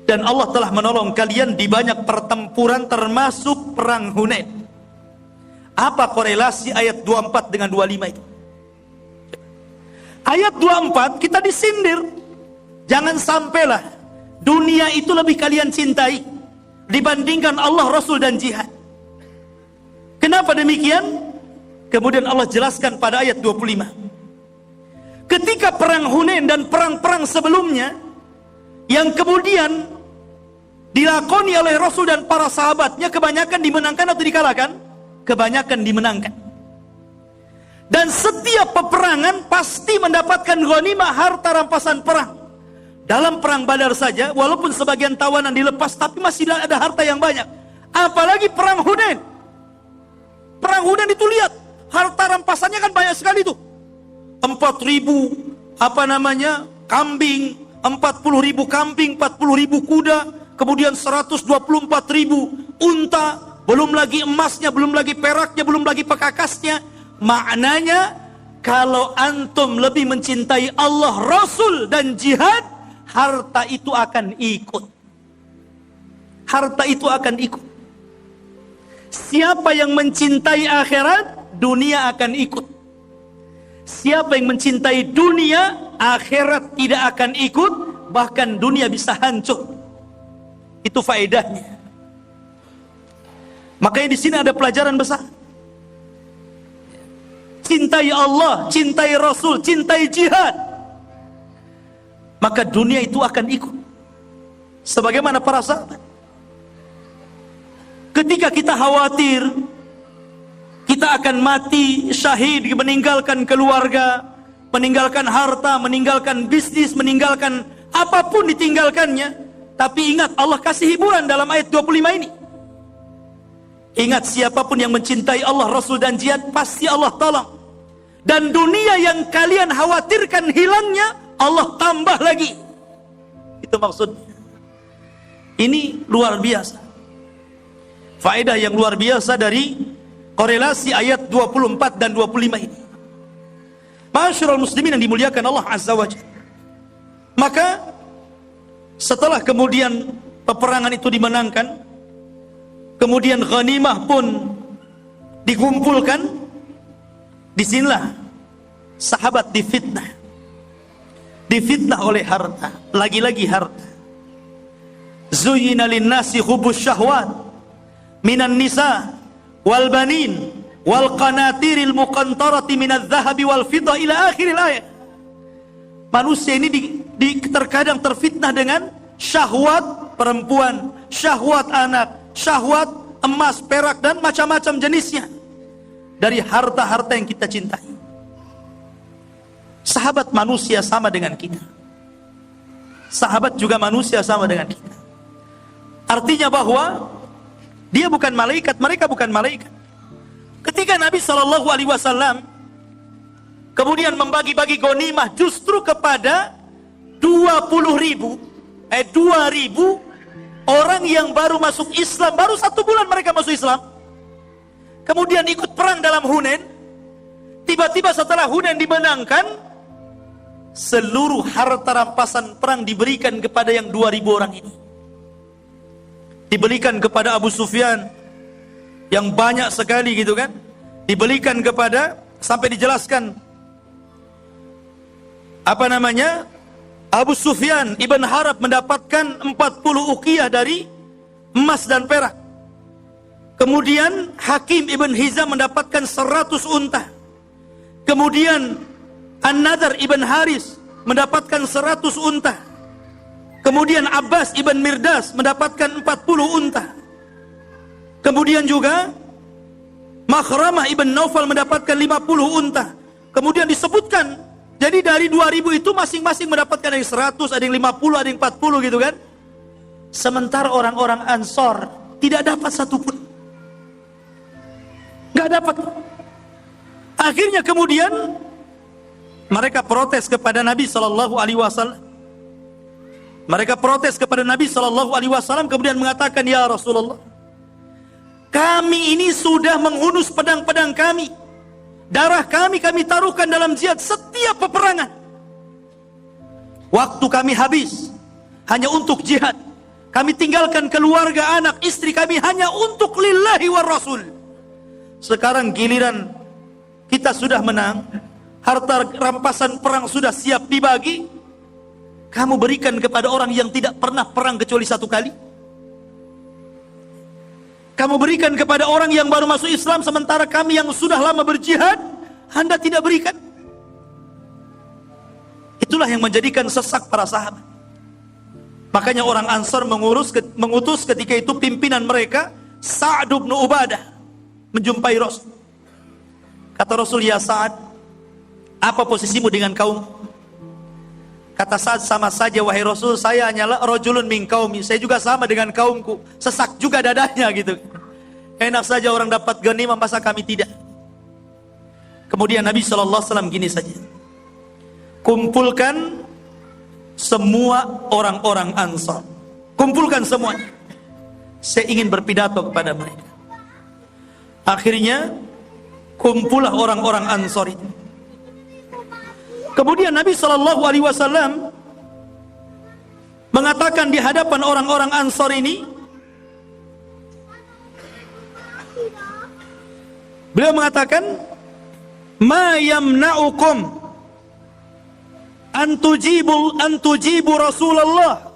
A: Dan Allah telah menolong kalian di banyak pertempuran termasuk perang Hunain. Apa korelasi ayat 24 dengan 25 itu? Ayat 24 kita disindir, jangan sampailah dunia itu lebih kalian cintai dibandingkan Allah, Rasul dan jihad. Kenapa demikian? Kemudian Allah jelaskan pada ayat 25. Ketika perang Hunain dan perang-perang sebelumnya yang kemudian dilakoni oleh Rasul dan para sahabatnya, kebanyakan dimenangkan atau dikalahkan? Kebanyakan dimenangkan. Dan setiap peperangan pasti mendapatkan ghanimah, harta rampasan perang. Dalam perang Badar saja, walaupun sebagian tawanan dilepas, tapi masih ada harta yang banyak. Apalagi perang Hunain. Perang Hunain itu lihat, harta rampasannya kan banyak sekali tuh. 4.000 kambing, 40.000 kambing, 40.000 kuda, kemudian 124.000 unta, belum lagi emasnya, belum lagi peraknya, belum lagi pekakasnya. Maknanya kalau antum lebih mencintai Allah, Rasul dan jihad, harta itu akan ikut. Harta itu akan ikut. Siapa yang mencintai akhirat, dunia akan ikut. Siapa yang mencintai dunia, akhirat tidak akan ikut, bahkan dunia bisa hancur. Itu faedahnya. Makanya di sini ada pelajaran besar. Cintai Allah, cintai Rasul, cintai jihad, maka dunia itu akan ikut. Sebagaimana para sahabat, ketika kita khawatir kita akan mati syahid, meninggalkan keluarga, meninggalkan harta, meninggalkan bisnis, meninggalkan apapun ditinggalkannya. Tapi ingat, Allah kasih hiburan dalam ayat 25 ini. Ingat, siapapun yang mencintai Allah, Rasul dan jihad, pasti Allah tolong. Dan dunia yang kalian khawatirkan hilangnya, Allah tambah lagi. Itu maksudnya. Ini luar biasa. Faedah yang luar biasa dari korelasi ayat 24 dan 25 ini. Ma'asyiral muslimin yang dimuliakan Allah Azza wa Jalla. Maka setelah kemudian peperangan itu dimenangkan, kemudian ghanimah pun dikumpulkan, disinilah sahabat difitnah. Difitnah oleh harta, lagi-lagi harta. Zuyyina lin-nasi hubbus syahwat minan nisa wal banin wal qanatiril muqantarati minadz zahabi wal fiddah ila akhiril ayat. Manusia ini terkadang terfitnah dengan syahwat perempuan, syahwat anak, syahwat emas, perak dan macam-macam jenisnya dari harta-harta yang kita cintai. Sahabat manusia sama dengan kita. Sahabat juga manusia sama dengan kita. Artinya bahwa dia bukan malaikat, mereka bukan malaikat. Ketika Nabi SAW kemudian membagi-bagi ghanimah justru kepada 2.000 orang yang baru masuk Islam, baru 1 bulan mereka masuk Islam, kemudian ikut perang dalam Hunain. Tiba-tiba setelah Hunain dimenangkan, seluruh harta rampasan perang diberikan kepada yang 2.000 orang ini. Diberikan kepada Abu Sufyan yang banyak sekali gitu kan, diberikan kepada, sampai dijelaskan Abu Sufyan ibn Harb mendapatkan 40 uqiyah dari emas dan perak. Kemudian Hakim ibn Hizam mendapatkan 100 unta. Kemudian An-Nadhr ibn Haris mendapatkan 100 unta. Kemudian Abbas ibn Mirdas mendapatkan 40 unta. Kemudian juga Makhramah ibn Naufal mendapatkan 50 unta. Kemudian disebutkan, jadi dari 2000 itu masing-masing mendapatkan ada yang 100, ada yang 50, ada yang 40 gitu kan. Sementara orang-orang Ansor tidak dapat satupun. Gak dapat. Akhirnya kemudian mereka protes kepada Nabi SAW. Mereka protes kepada Nabi SAW, kemudian mengatakan, ya Rasulullah, kami ini sudah menghunus pedang-pedang kami. Darah kami taruhkan dalam jihad setiap peperangan. Waktu kami habis hanya untuk jihad. Kami tinggalkan keluarga, anak, istri kami hanya untuk lillahi wa rasul. Sekarang giliran kita sudah menang, harta rampasan perang sudah siap dibagi, kamu berikan kepada orang yang tidak pernah perang kecuali 1 kali. Kamu berikan kepada orang yang baru masuk Islam, sementara kami yang sudah lama berjihad, Anda tidak berikan. Itulah yang menjadikan sesak para sahabat. Makanya orang Ansar mengutus ketika itu pimpinan mereka, Sa'ad bin Ubadah, menjumpai Rasul. Kata Rasul, ya Sa'ad, apa posisimu dengan kaum? Kata Sa'ad, sama saja wahai Rasul, saya hanyalah rajulun min qaumi, saya juga sama dengan kaumku, sesak juga dadanya gitu. Enak saja orang dapat ghanimah, masa kami tidak? Kemudian Nabi SAW gini saja, kumpulkan semua orang-orang Ansar, kumpulkan semuanya, saya ingin berpidato kepada mereka. Akhirnya kumpullah orang-orang Ansar itu. Kemudian Nabi SAW mengatakan di hadapan orang-orang Ansar ini, beliau mengatakan, ma yamna'ukum an tujibu Rasulullah.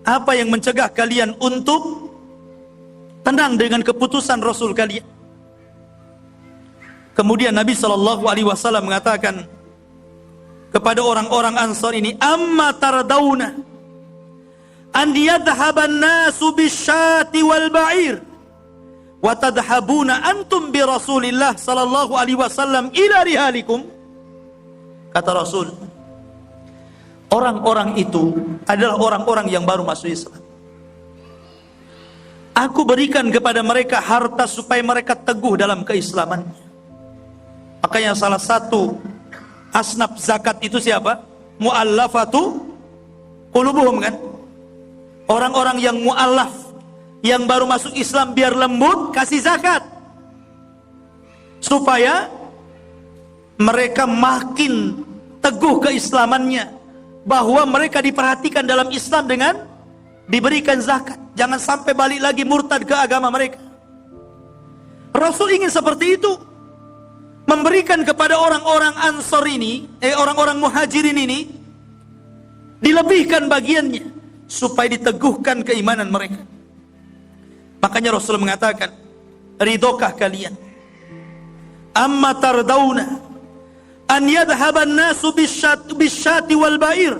A: Apa yang mencegah kalian untuk tenang dengan keputusan Rasul kalian? Kemudian Nabi SAW mengatakan kepada orang-orang Ansar ini, amma tardawna an yadhhaban nasu bisyati wal ba'ir wa tadhhabuna antum bi Rasulillah sallallahu alaihi wasallam ila rihalikum. Kata Rasul, orang-orang itu adalah orang-orang yang baru masuk Islam. Aku berikan kepada mereka harta supaya mereka teguh dalam keislamannya. Makanya salah satu asnaf zakat itu siapa? Mu'allafatu qulubuhum kan? Orang-orang yang mu'allaf, yang baru masuk Islam biar lembut, kasih zakat. Supaya mereka makin teguh keislamannya. Bahwa mereka diperhatikan dalam Islam dengan diberikan zakat. Jangan sampai balik lagi murtad ke agama mereka. Rasul ingin seperti itu. Memberikan kepada orang-orang Ansar ini, orang-orang Muhajirin ini, dilebihkan bagiannya supaya diteguhkan keimanan mereka. Makanya Rasul mengatakan, ridokah kalian? Amma tardawna an yadhhaban nasu bisyati wal ba'ir.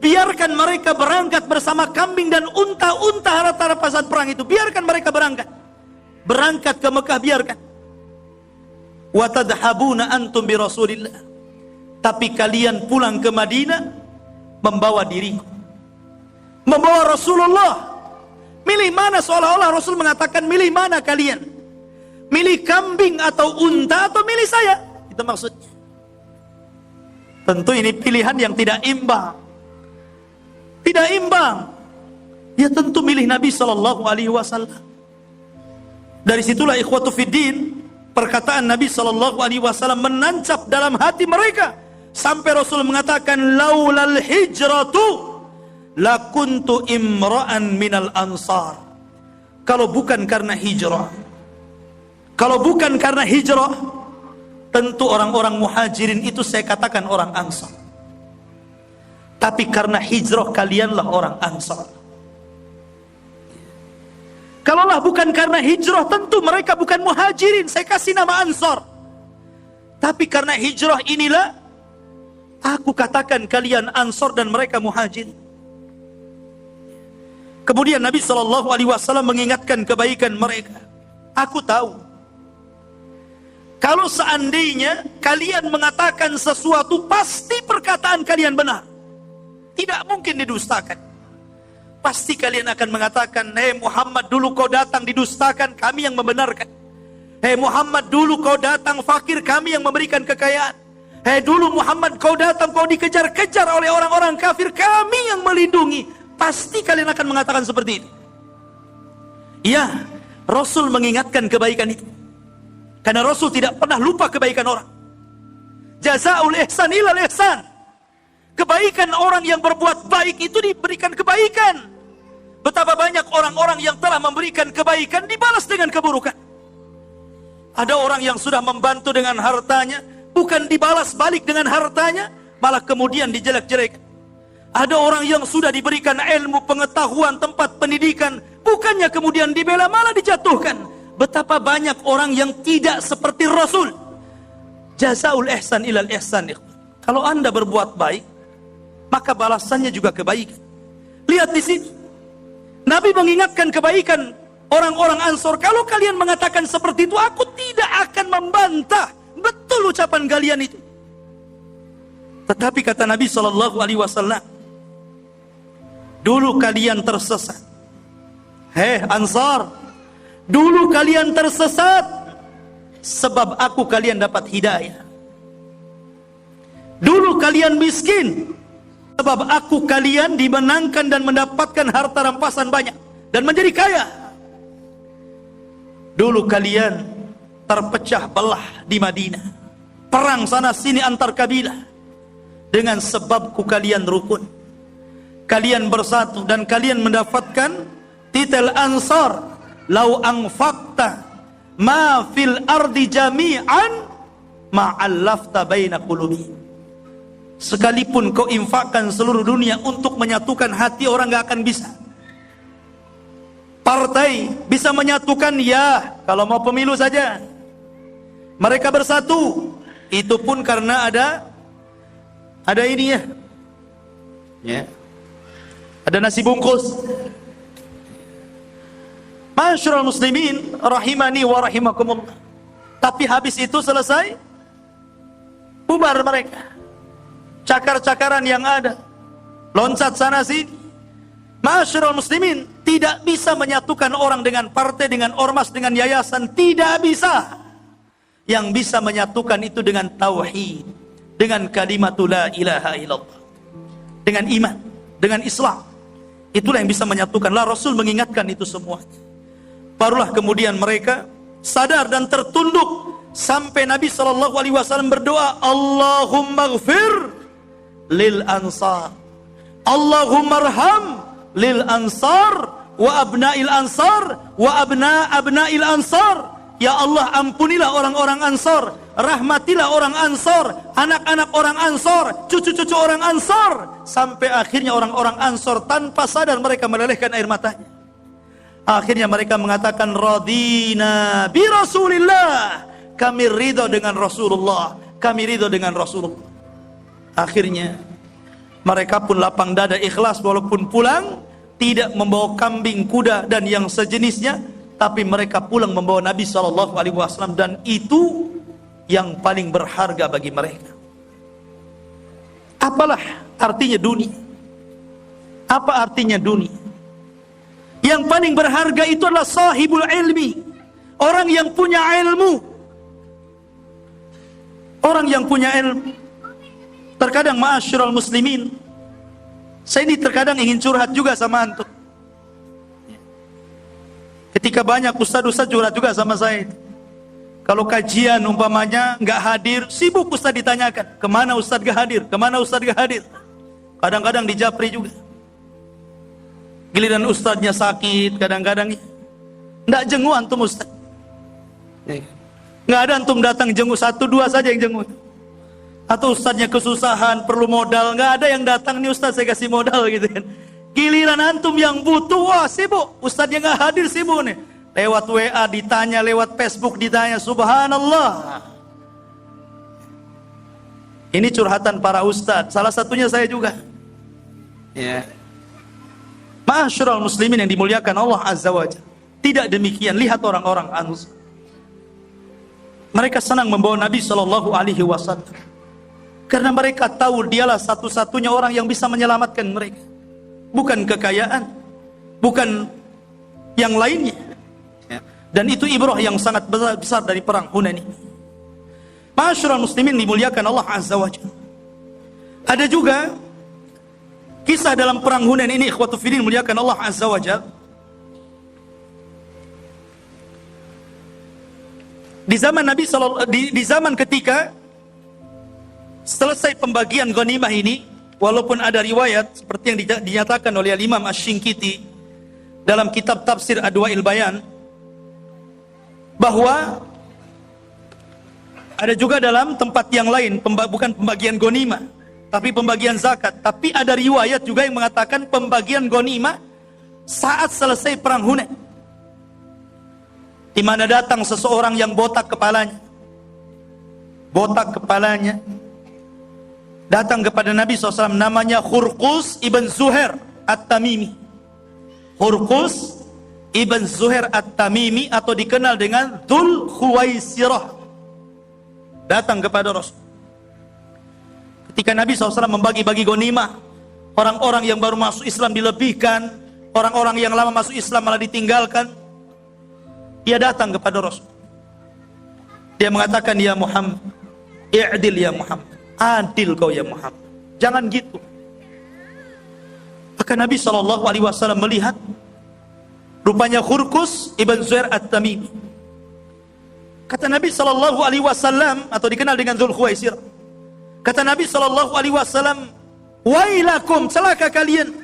A: Biarkan mereka berangkat bersama kambing dan unta-unta harta rampasan perang itu. Biarkan mereka berangkat. Berangkat ke Mekah, biarkan. Wa tadhhabuna antum bi Rasulillah. Tapi kalian pulang ke Madinah membawa diriku, membawa Rasulullah. Milih mana? Seolah-olah Rasul mengatakan, milih mana kalian? Milih kambing atau unta atau milih saya? Itu maksudnya. Tentu ini pilihan yang tidak imbang. Tidak imbang. Ya tentu milih Nabi SAW. Dari situlah ikhwatu fiddin, perkataan Nabi SAW menancap dalam hati mereka. Sampai Rasul mengatakan, laulal hijratu lakuntu imra'an minal ansar. Kalau bukan karena hijrah, tentu orang-orang Muhajirin itu saya katakan orang Ansar. Tapi karena hijrah kalianlah orang Ansar. Kalaulah bukan karena hijrah, tentu mereka bukan Muhajirin, saya kasih nama Ansar. Tapi karena hijrah inilah Aku katakan kalian Ansor dan mereka Muhajir. Kemudian Nabi SAW mengingatkan kebaikan mereka. Aku tahu, kalau seandainya kalian mengatakan sesuatu, pasti perkataan kalian benar. Tidak mungkin didustakan. Pasti kalian akan mengatakan, hei Muhammad, dulu kau datang didustakan, kami yang membenarkan. Hei Muhammad, dulu kau datang fakir, kami yang memberikan kekayaan. Hei dulu Muhammad, kau datang, kau dikejar-kejar oleh orang-orang kafir, kami yang melindungi. Pasti kalian akan mengatakan seperti itu. Ya, Rasul mengingatkan kebaikan itu. Karena Rasul tidak pernah lupa kebaikan orang. Jazaul ihsan ilal ihsan. Kebaikan orang yang berbuat baik itu diberikan kebaikan. Betapa banyak orang-orang yang telah memberikan kebaikan dibalas dengan keburukan. Ada orang yang sudah membantu dengan hartanya, bukan dibalas balik dengan hartanya, malah kemudian dijelek-jelekan. Ada orang yang sudah diberikan ilmu, pengetahuan, tempat pendidikan, bukannya kemudian dibela, malah dijatuhkan. Betapa banyak orang yang tidak seperti Rasul. Jazaul ihsan ilal ihsan. Kalau Anda berbuat baik, maka balasannya juga kebaikan. Lihat di sini, Nabi mengingatkan kebaikan orang-orang Ansor. Kalau kalian mengatakan seperti itu, aku tidak akan membantah. Betul ucapan kalian itu. Tetapi kata Nabi SAW, dulu kalian tersesat. Hei Ansar, dulu kalian tersesat, sebab aku kalian dapat hidayah. Dulu kalian miskin, sebab aku kalian dimenangkan dan mendapatkan harta rampasan banyak dan menjadi kaya. Dulu kalian terpecah belah di Madinah, perang sana sini antar kabilah. Dengan sebabku kalian rukun, kalian bersatu, dan kalian mendapatkan titel Ansar. Lau anfaqta ma fil ardi jami'an ma'allafta baina qulubi. Sekalipun kau infakkan seluruh dunia untuk menyatukan hati orang, gak akan bisa. Partai bisa menyatukan, ya, kalau mau pemilu saja. Mereka bersatu, itu pun karena ada ini ya. Ada nasi bungkus. Masyarul muslimin rahimani wa rahimakumullah. Tapi habis itu selesai, bubar mereka. Cakar-cakaran yang ada, loncat sana sini. Masyarul muslimin, tidak bisa menyatukan orang dengan partai, dengan ormas, dengan yayasan, tidak bisa. Yang bisa menyatukan itu dengan tauhid, dengan kalimatul la ilaha illallah, dengan iman, dengan Islam. Itulah yang bisa menyatukan. Lah Rasul mengingatkan itu semua. Barulah kemudian mereka sadar dan tertunduk sampai Nabi SAW berdoa, Allahumma ghfir lil ansar, Allahumma arham lil ansar wa abna'il ansar wa abna'il ansar. Ya Allah, ampunilah orang-orang Ansar, rahmatilah orang Ansar, anak-anak orang Ansar, cucu-cucu orang Ansar. Sampai akhirnya orang-orang Ansar tanpa sadar mereka melelehkan air matanya. Akhirnya mereka mengatakan, radina bi Rasulillah, kami ridho dengan Rasulullah, kami ridho dengan Rasulullah. Akhirnya mereka pun lapang dada ikhlas, walaupun pulang tidak membawa kambing, kuda dan yang sejenisnya, tapi mereka pulang membawa Nabi SAW, dan itu yang paling berharga bagi mereka. Apalah artinya dunia? Apa artinya dunia? Yang paling berharga itu adalah sahibul ilmi, orang yang punya ilmu. Orang yang punya ilmu. Terkadang ma'asyiral muslimin, saya ini terkadang ingin curhat juga sama antum. Ketika banyak ustaz-ustaz curhat juga sama saya. Kalau kajian umpamanya nggak hadir, sibuk ustaz ditanyakan, kemana ustaz gak hadir, kemana ustaz gak hadir. Kadang-kadang di Japri juga. Giliran ustaznya sakit, kadang-kadang nggak jenguk antum ustaz. Nggak ada antum datang jenguk, 1-2 saja yang jenguk. Atau ustaznya kesusahan, perlu modal, nggak ada yang datang, nih ustaz saya kasih modal gitu kan. Giliran antum yang butuh, wah sibuk. Ustaznya nggak hadir, sibuk nih. Lewat WA ditanya, lewat Facebook ditanya, subhanallah. Ini curhatan para ustadz, salah satunya saya juga. Ya. Ma'asyiral muslimin yang dimuliakan Allah Azza wa Jalla. Tidak demikian, lihat orang-orang Ansar. Mereka senang membawa Nabi sallallahu alaihi wasallam. Karena mereka tahu dialah satu-satunya orang yang bisa menyelamatkan mereka. Bukan kekayaan, bukan yang lainnya. Dan itu ibrah yang sangat besar dari perang Hunain ini. Ma'asyiral muslimin dimuliakan Allah Azza wa Jalla. Ada juga kisah dalam perang Hunain ini, ikhwatu fillah dimuliakan Allah Azza wa Jalla. Di zaman Nabi di zaman ketika selesai pembagian ghanimah ini, walaupun ada riwayat seperti yang dinyatakan oleh Imam Asy-Syinkiti dalam kitab tafsir Adwa'il Bayan, bahwa ada juga dalam tempat yang lain, bukan pembagian ghanimah, tapi pembagian zakat. Tapi ada riwayat juga yang mengatakan pembagian ghanimah saat selesai perang Hunain, di mana datang seseorang yang botak kepalanya, datang kepada Nabi SAW, namanya Khurqus ibn Zuhair At-Tamimi. Khurqus ibn Zuhair At-Tamimi atau dikenal dengan Dzul Khuwaisirah datang kepada Rasul. Ketika Nabi SAW membagi-bagi ghanimah, orang-orang yang baru masuk Islam dilebihkan, orang-orang yang lama masuk Islam malah ditinggalkan. Dia datang kepada Rasul. Dia mengatakan, ya Muhammad, i'dil ya Muhammad, adil kau ya Muhammad, jangan gitu. Maka Nabi SAW melihat rupanya Khurqus ibn Zuhair At-Tamimi. Kata Nabi SAW, atau dikenal dengan Dzul Khuwaisirah, kata Nabi SAW, wailakum, celaka kalian,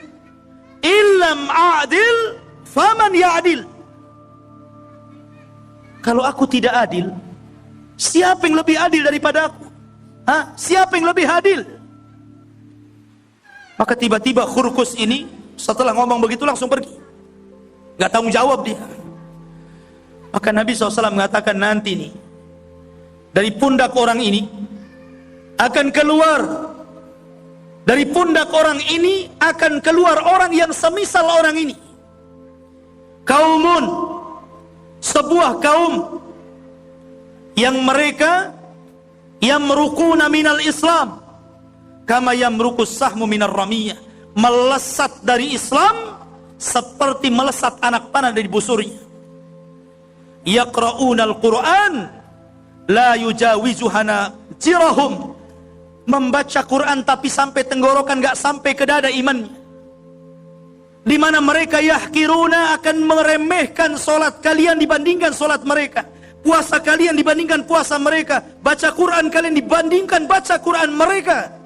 A: illam a'dil faman ya'dil. Kalau aku tidak adil, siapa yang lebih adil daripada aku? Siapa yang lebih adil? Maka tiba-tiba Khurqus ini setelah ngomong begitu langsung pergi, gak tanggung jawab dia. Maka Nabi SAW mengatakan, nanti nih dari pundak orang ini akan keluar, dari pundak orang ini akan keluar orang yang semisal orang ini. Kaumun, sebuah kaum yang mereka yamruquna minal Islam kama yamruqus sahmu minar ramiyah, melesat dari Islam seperti melesat anak panah dari busurnya. Yaqra'una al-Qur'an la yujawizuhana jirahum, membaca Quran tapi sampai tenggorokan, gak sampai ke dada imannya. Di mana mereka yahkiruna, akan meremehkan solat kalian dibandingkan solat mereka, puasa kalian dibandingkan puasa mereka, baca Quran kalian dibandingkan baca Quran mereka.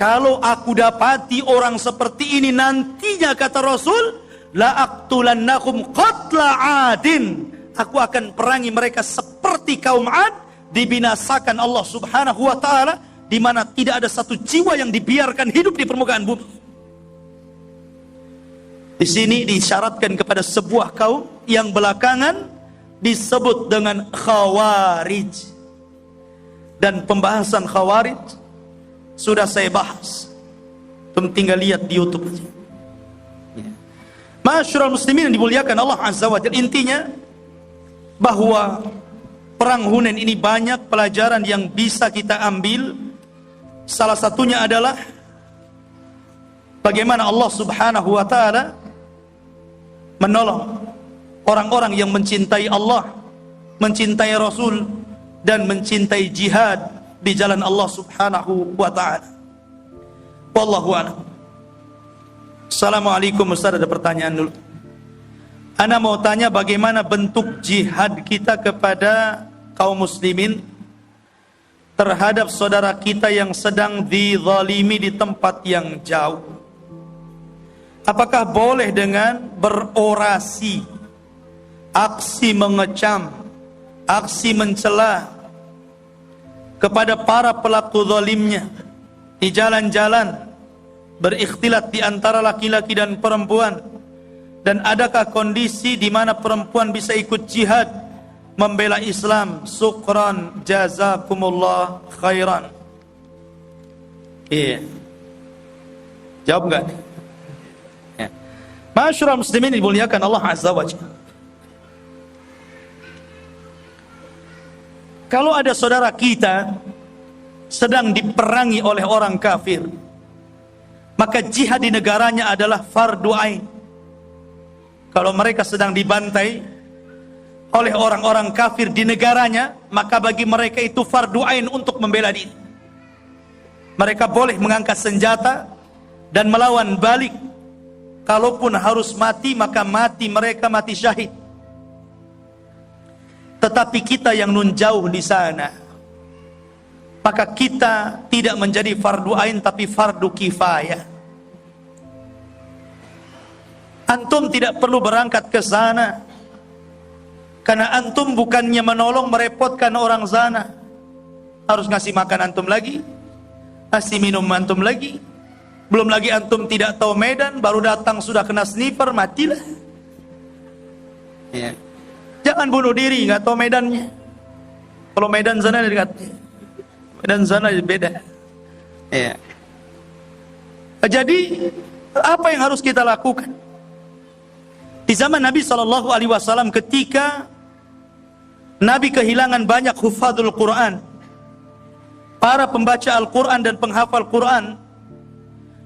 A: Kalau aku dapati orang seperti ini nantinya, kata Rasul, la aqtulannakum qatla adin, aku akan perangi mereka seperti kaum Ad, dibinasakan Allah Subhanahu wa taala, di mana tidak ada satu jiwa yang dibiarkan hidup di permukaan bumi. Di sini disyaratkan kepada sebuah kaum yang belakangan disebut dengan Khawarij. Dan pembahasan Khawarij sudah saya bahas. Tinggal lihat di YouTube aja. Ma'asyiral muslimin yang dimuliakan Allah Azza wa Jalla, intinya bahwa perang Hunain ini banyak pelajaran yang bisa kita ambil. Salah satunya adalah bagaimana Allah Subhanahu wa taala menolong orang-orang yang mencintai Allah, mencintai Rasul, dan mencintai jihad di jalan Allah Subhanahu wa taala. Wallahu a'lam. Assalamualaikum Ustaz, ada pertanyaan dulu. Ana mau tanya bagaimana bentuk jihad kita kepada kaum muslimin terhadap saudara kita yang sedang dizalimi di tempat yang jauh. Apakah boleh dengan berorasi, aksi mengecam, aksi mencela kepada para pelaku zalimnya di jalan-jalan, berikhtilat di antara laki-laki dan perempuan? Dan adakah kondisi di mana perempuan bisa ikut jihad membela Islam? Syukran, jazakumullah khairan. Iya. Jawab enggak? Ya. Masyarul muslimin dimuliakan Allah Azza wa Jalla. Kalau ada saudara kita sedang diperangi oleh orang kafir, maka jihad di negaranya adalah fardu ain. Kalau mereka sedang dibantai oleh orang-orang kafir di negaranya, maka bagi mereka itu fardu ain untuk membela diri. Mereka boleh mengangkat senjata dan melawan balik. Kalaupun harus mati, maka mati mereka, mati syahid. Tetapi kita yang nun jauh di sana, maka kita tidak menjadi fardu ain tapi fardu kifayah. Antum tidak perlu berangkat ke sana, karena antum bukannya menolong merepotkan orang sana. Harus ngasih makan antum lagi, ngasih minum antum lagi. Belum lagi antum tidak tahu medan, baru datang sudah kena sniper, matilah. Ya. Jangan bunuh diri, nggak tahu medannya. Kalau medan sana dekat, medan sana beda. Ya. Jadi apa yang harus kita lakukan? Di zaman Nabi SAW ketika Nabi kehilangan banyak hufadzul Quran, para pembaca Al-Quran dan penghafal Quran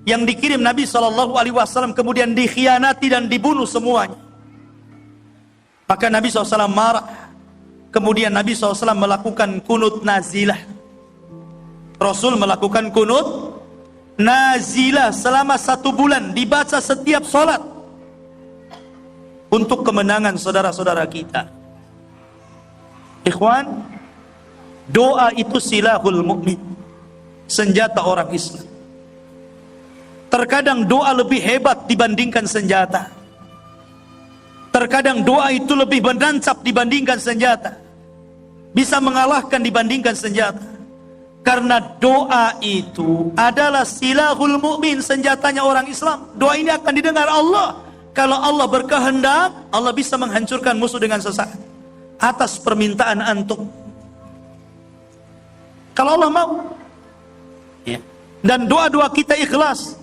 A: yang dikirim Nabi SAW kemudian dikhianati dan dibunuh semuanya. Maka Nabi SAW marah. Kemudian Nabi SAW melakukan kunut nazilah. Rasul melakukan kunut nazilah selama 1 bulan, dibaca setiap sholat untuk kemenangan saudara-saudara kita. Ikhwan, doa itu silahul mu'min, senjata orang Islam. Terkadang doa lebih hebat dibandingkan senjata. Terkadang doa itu lebih menancap dibandingkan senjata, bisa mengalahkan dibandingkan senjata. Karena doa itu adalah silahul mu'min, senjatanya orang Islam. Doa ini akan didengar Allah. Kalau Allah berkehendak, Allah bisa menghancurkan musuh dengan sesaat atas permintaan antum. Kalau Allah mau, ya. Dan doa-doa kita ikhlas,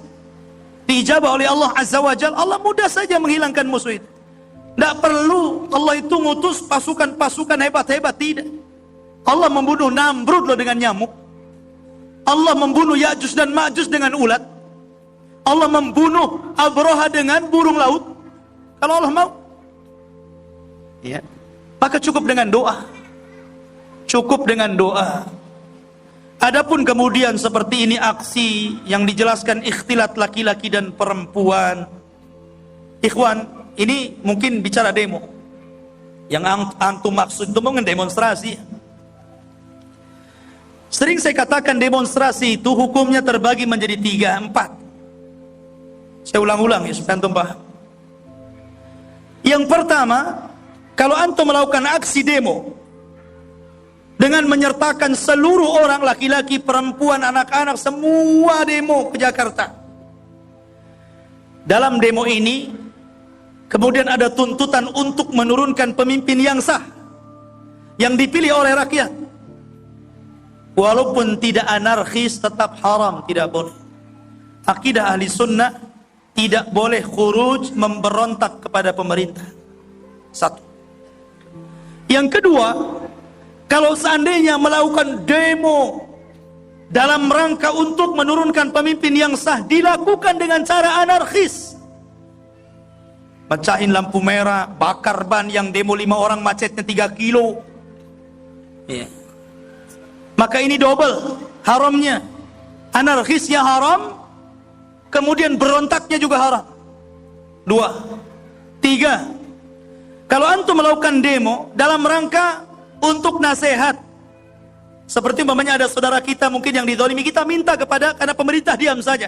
A: diijabah oleh Allah Azza wa Jalla, Allah mudah saja menghilangkan musuh itu. Tidak perlu Allah itu ngutus pasukan-pasukan hebat-hebat, tidak. Allah membunuh Namrud loh dengan nyamuk. Allah membunuh Ya'juj dan Ma'juj dengan ulat. Allah membunuh Abraha dengan burung laut. Kalau Allah mau, ya, maka cukup dengan doa. Cukup dengan doa. Adapun kemudian seperti ini aksi yang dijelaskan ikhtilat laki-laki dan perempuan. Ikhwan, ini mungkin bicara demo. Yang antum maksud itu mungkin demonstrasi. Sering saya katakan demonstrasi itu hukumnya terbagi menjadi 3, 4. Saya ulang-ulang ya supaya antum paham. Yang pertama, kalau antum melakukan aksi demo dengan menyertakan seluruh orang, laki-laki, perempuan, anak-anak, semua demo ke Jakarta. Dalam demo ini kemudian ada tuntutan untuk menurunkan pemimpin yang sah, yang dipilih oleh rakyat. Walaupun tidak anarkis, tetap haram, tidak boleh. Akidah ahli sunnah, tidak boleh khuruj, memberontak kepada pemerintah. 1. Yang kedua, kalau seandainya melakukan demo dalam rangka untuk menurunkan pemimpin yang sah, dilakukan dengan cara anarkis. Mecahin lampu merah, bakar ban, yang demo 5 orang macetnya 3 kilo. Ya. Maka ini double haramnya. Anarkisnya haram, kemudian berontaknya juga haram. 2. 3. Kalau antum melakukan demo dalam rangka untuk nasihat, seperti umpamanya ada saudara kita mungkin yang dizalimi, kita minta karena pemerintah diam saja,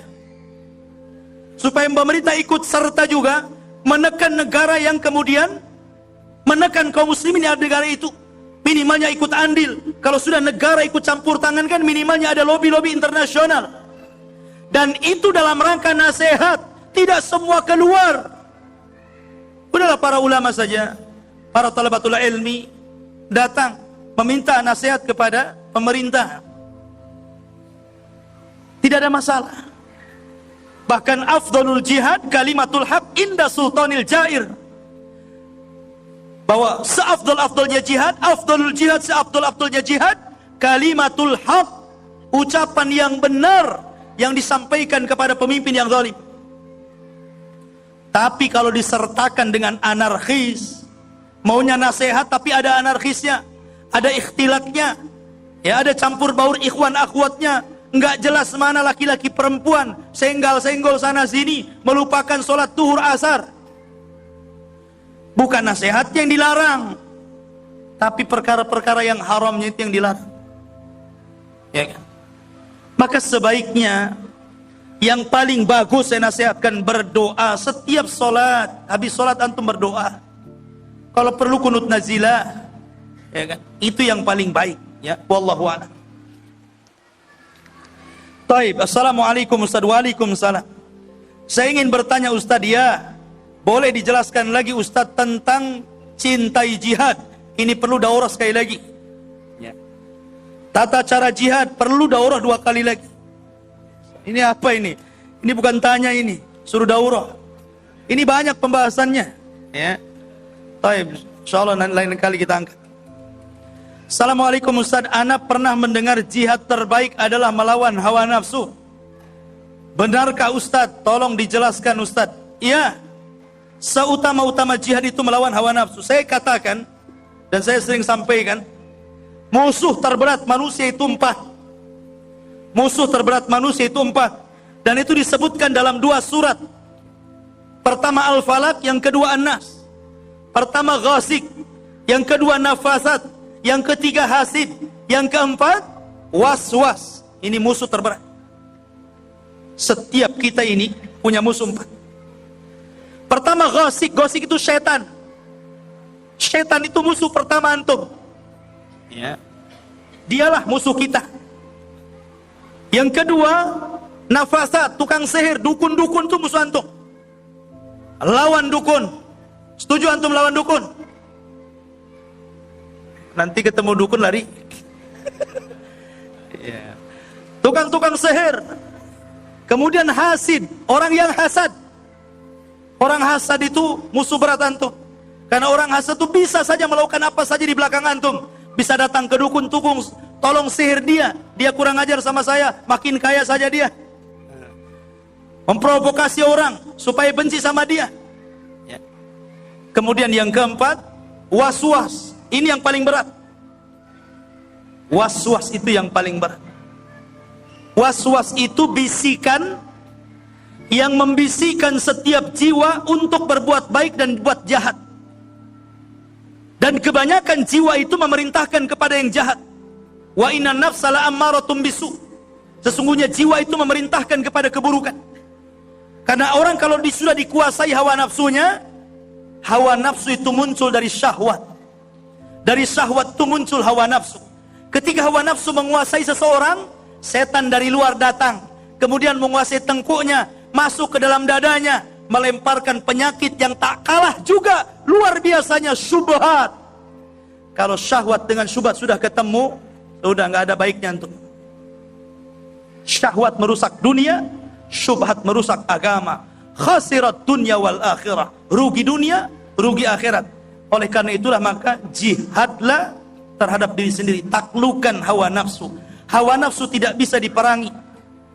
A: supaya pemerintah ikut serta juga menekan negara yang kemudian menekan kaum muslimin yang ada di negara itu. Minimalnya ikut andil. Kalau sudah negara ikut campur tangan, kan minimalnya ada lobby-lobby internasional. Dan itu dalam rangka nasihat, tidak semua keluar. Udahlah para ulama saja, para talabatul ilmi datang meminta nasihat kepada pemerintah. Tidak tidak ada masalah. Bahkan afdalul jihad kalimatul haq inda sultanil jair. Bahwa seafdal-afdalnya jihad, afdalul jihad, seafdal-afdalnya jihad, kalimatul haq, ucapan yang benar yang disampaikan kepada pemimpin yang zalim. Tapi kalau disertakan dengan anarkis, maunya nasihat tapi ada anarkisnya, ada ikhtilatnya, ya ada campur baur ikhwan akhwatnya, enggak jelas mana laki-laki perempuan, senggol sana sini, melupakan sholat zuhur asar. Bukan nasihat yang dilarang, tapi perkara-perkara yang haramnya itu yang dilarang. Ya kan? Maka sebaiknya yang paling bagus saya nasihatkan berdoa setiap sholat. Habis sholat antum berdoa. Kalau perlu kunut nazilah, ya kan? Itu yang paling baik. Ya, wallahu a'lam. Taib, assalamualaikum Ustaz. Waalaikumsalam. Saya ingin bertanya Ustaz, ya, boleh dijelaskan lagi Ustaz tentang cintai jihad? Ini perlu daurah sekali lagi. Ya. Tata cara jihad perlu daurah 2 kali lagi. Ini apa ini? Ini bukan tanya ini, suruh daurah. Ini banyak pembahasannya. Ya. Taib, insyaallah lain kali kita angkat. Assalamualaikum Ustaz, ana pernah mendengar jihad terbaik adalah melawan hawa nafsu. Benarkah Ustaz? Tolong dijelaskan Ustaz. Iya. Seutama-utama jihad itu melawan hawa nafsu. Saya katakan dan saya sering sampaikan, musuh terberat manusia itu 4. Musuh terberat manusia itu 4. Dan itu disebutkan dalam 2 surat. Pertama Al-Falaq, yang kedua An-Nas. Pertama Ghasik, yang kedua Nafasat, yang ketiga Hasid, yang keempat Was-was. Ini musuh terberat. Setiap kita ini punya musuh 4. Pertama Ghasik. Ghasik itu setan. Setan itu musuh pertama antum. Ya. Dialah musuh kita. Yang kedua, Nafasat, tukang sihir, dukun-dukun itu musuh antum. Lawan dukun. Setuju antum lawan dukun? Nanti ketemu dukun lari. Ya. Tukang-tukang sihir. Kemudian hasid, orang yang hasad. Orang hasad itu musuh berat antum. Karena orang hasad itu bisa saja melakukan apa saja di belakang antum. Bisa datang ke dukun, tukung, tolong sihir dia. Dia kurang ajar sama saya, makin kaya saja dia. Memprovokasi orang supaya benci sama dia. Ya. Kemudian yang keempat, was-was. Ini yang paling berat. Was-was itu yang paling berat. Was-was itu bisikan yang membisikkan setiap jiwa untuk berbuat baik dan buat jahat. Dan kebanyakan jiwa itu memerintahkan kepada yang jahat. Wa inna nafsa la'ammaratun bisu. Sesungguhnya jiwa itu memerintahkan kepada keburukan. Karena orang kalau sudah dikuasai hawa nafsunya, hawa nafsu itu muncul dari syahwat. Dari syahwat itu muncul hawa nafsu. Ketika hawa nafsu menguasai seseorang, setan dari luar datang, kemudian menguasai tengkuknya, masuk ke dalam dadanya, melemparkan penyakit yang tak kalah juga luar biasanya, syubhat. Kalau syahwat dengan syubhat sudah ketemu, sudah nggak ada baiknya untuk. Syahwat merusak dunia, syubhat merusak agama. Khasirat dunya wal akhirah. Rugi dunia, rugi akhirat. Oleh karena itulah maka jihadlah terhadap diri sendiri. Taklukkan hawa nafsu. Hawa nafsu tidak bisa diperangi.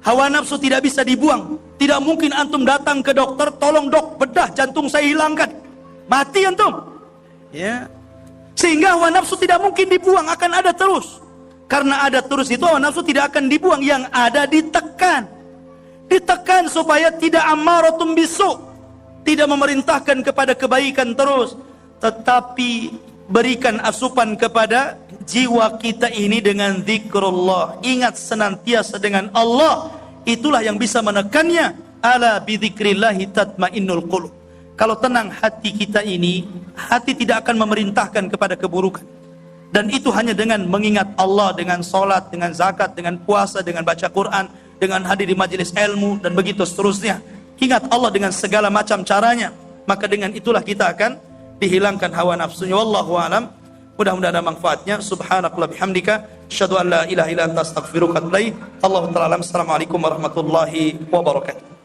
A: Hawa nafsu tidak bisa dibuang. Tidak mungkin antum datang ke dokter, tolong dok, bedah jantung saya hilangkan. Mati antum. Ya. Sehingga hawa nafsu tidak mungkin dibuang, akan ada terus. Karena ada terus itu hawa nafsu tidak akan dibuang, yang ada ditekan. Ditekan supaya tidak ammaratun bisu, tidak memerintahkan kepada kebaikan terus, tetapi berikan asupan kepada jiwa kita ini dengan zikrullah. Ingat senantiasa dengan Allah, itulah yang bisa menekannya. Ala bidzikrillahi tatmainnul qulub. Kalau tenang hati kita ini, hati tidak akan memerintahkan kepada keburukan. Dan itu hanya dengan mengingat Allah, dengan sholat, dengan zakat, dengan puasa, dengan baca Quran, dengan hadir di majelis ilmu, dan begitu seterusnya. Ingat Allah dengan segala macam caranya. Maka dengan itulah kita akan dihilangkan hawa nafsunya. Wallahu alam. Mudah-mudahan ada manfaatnya. Subhanakallah bihamdika, asyhadu an la ilaha illa anta astaghfiruka wa atubu ilaik. Allahu ta'ala alam. Assalamualaikum warahmatullahi wabarakatuh.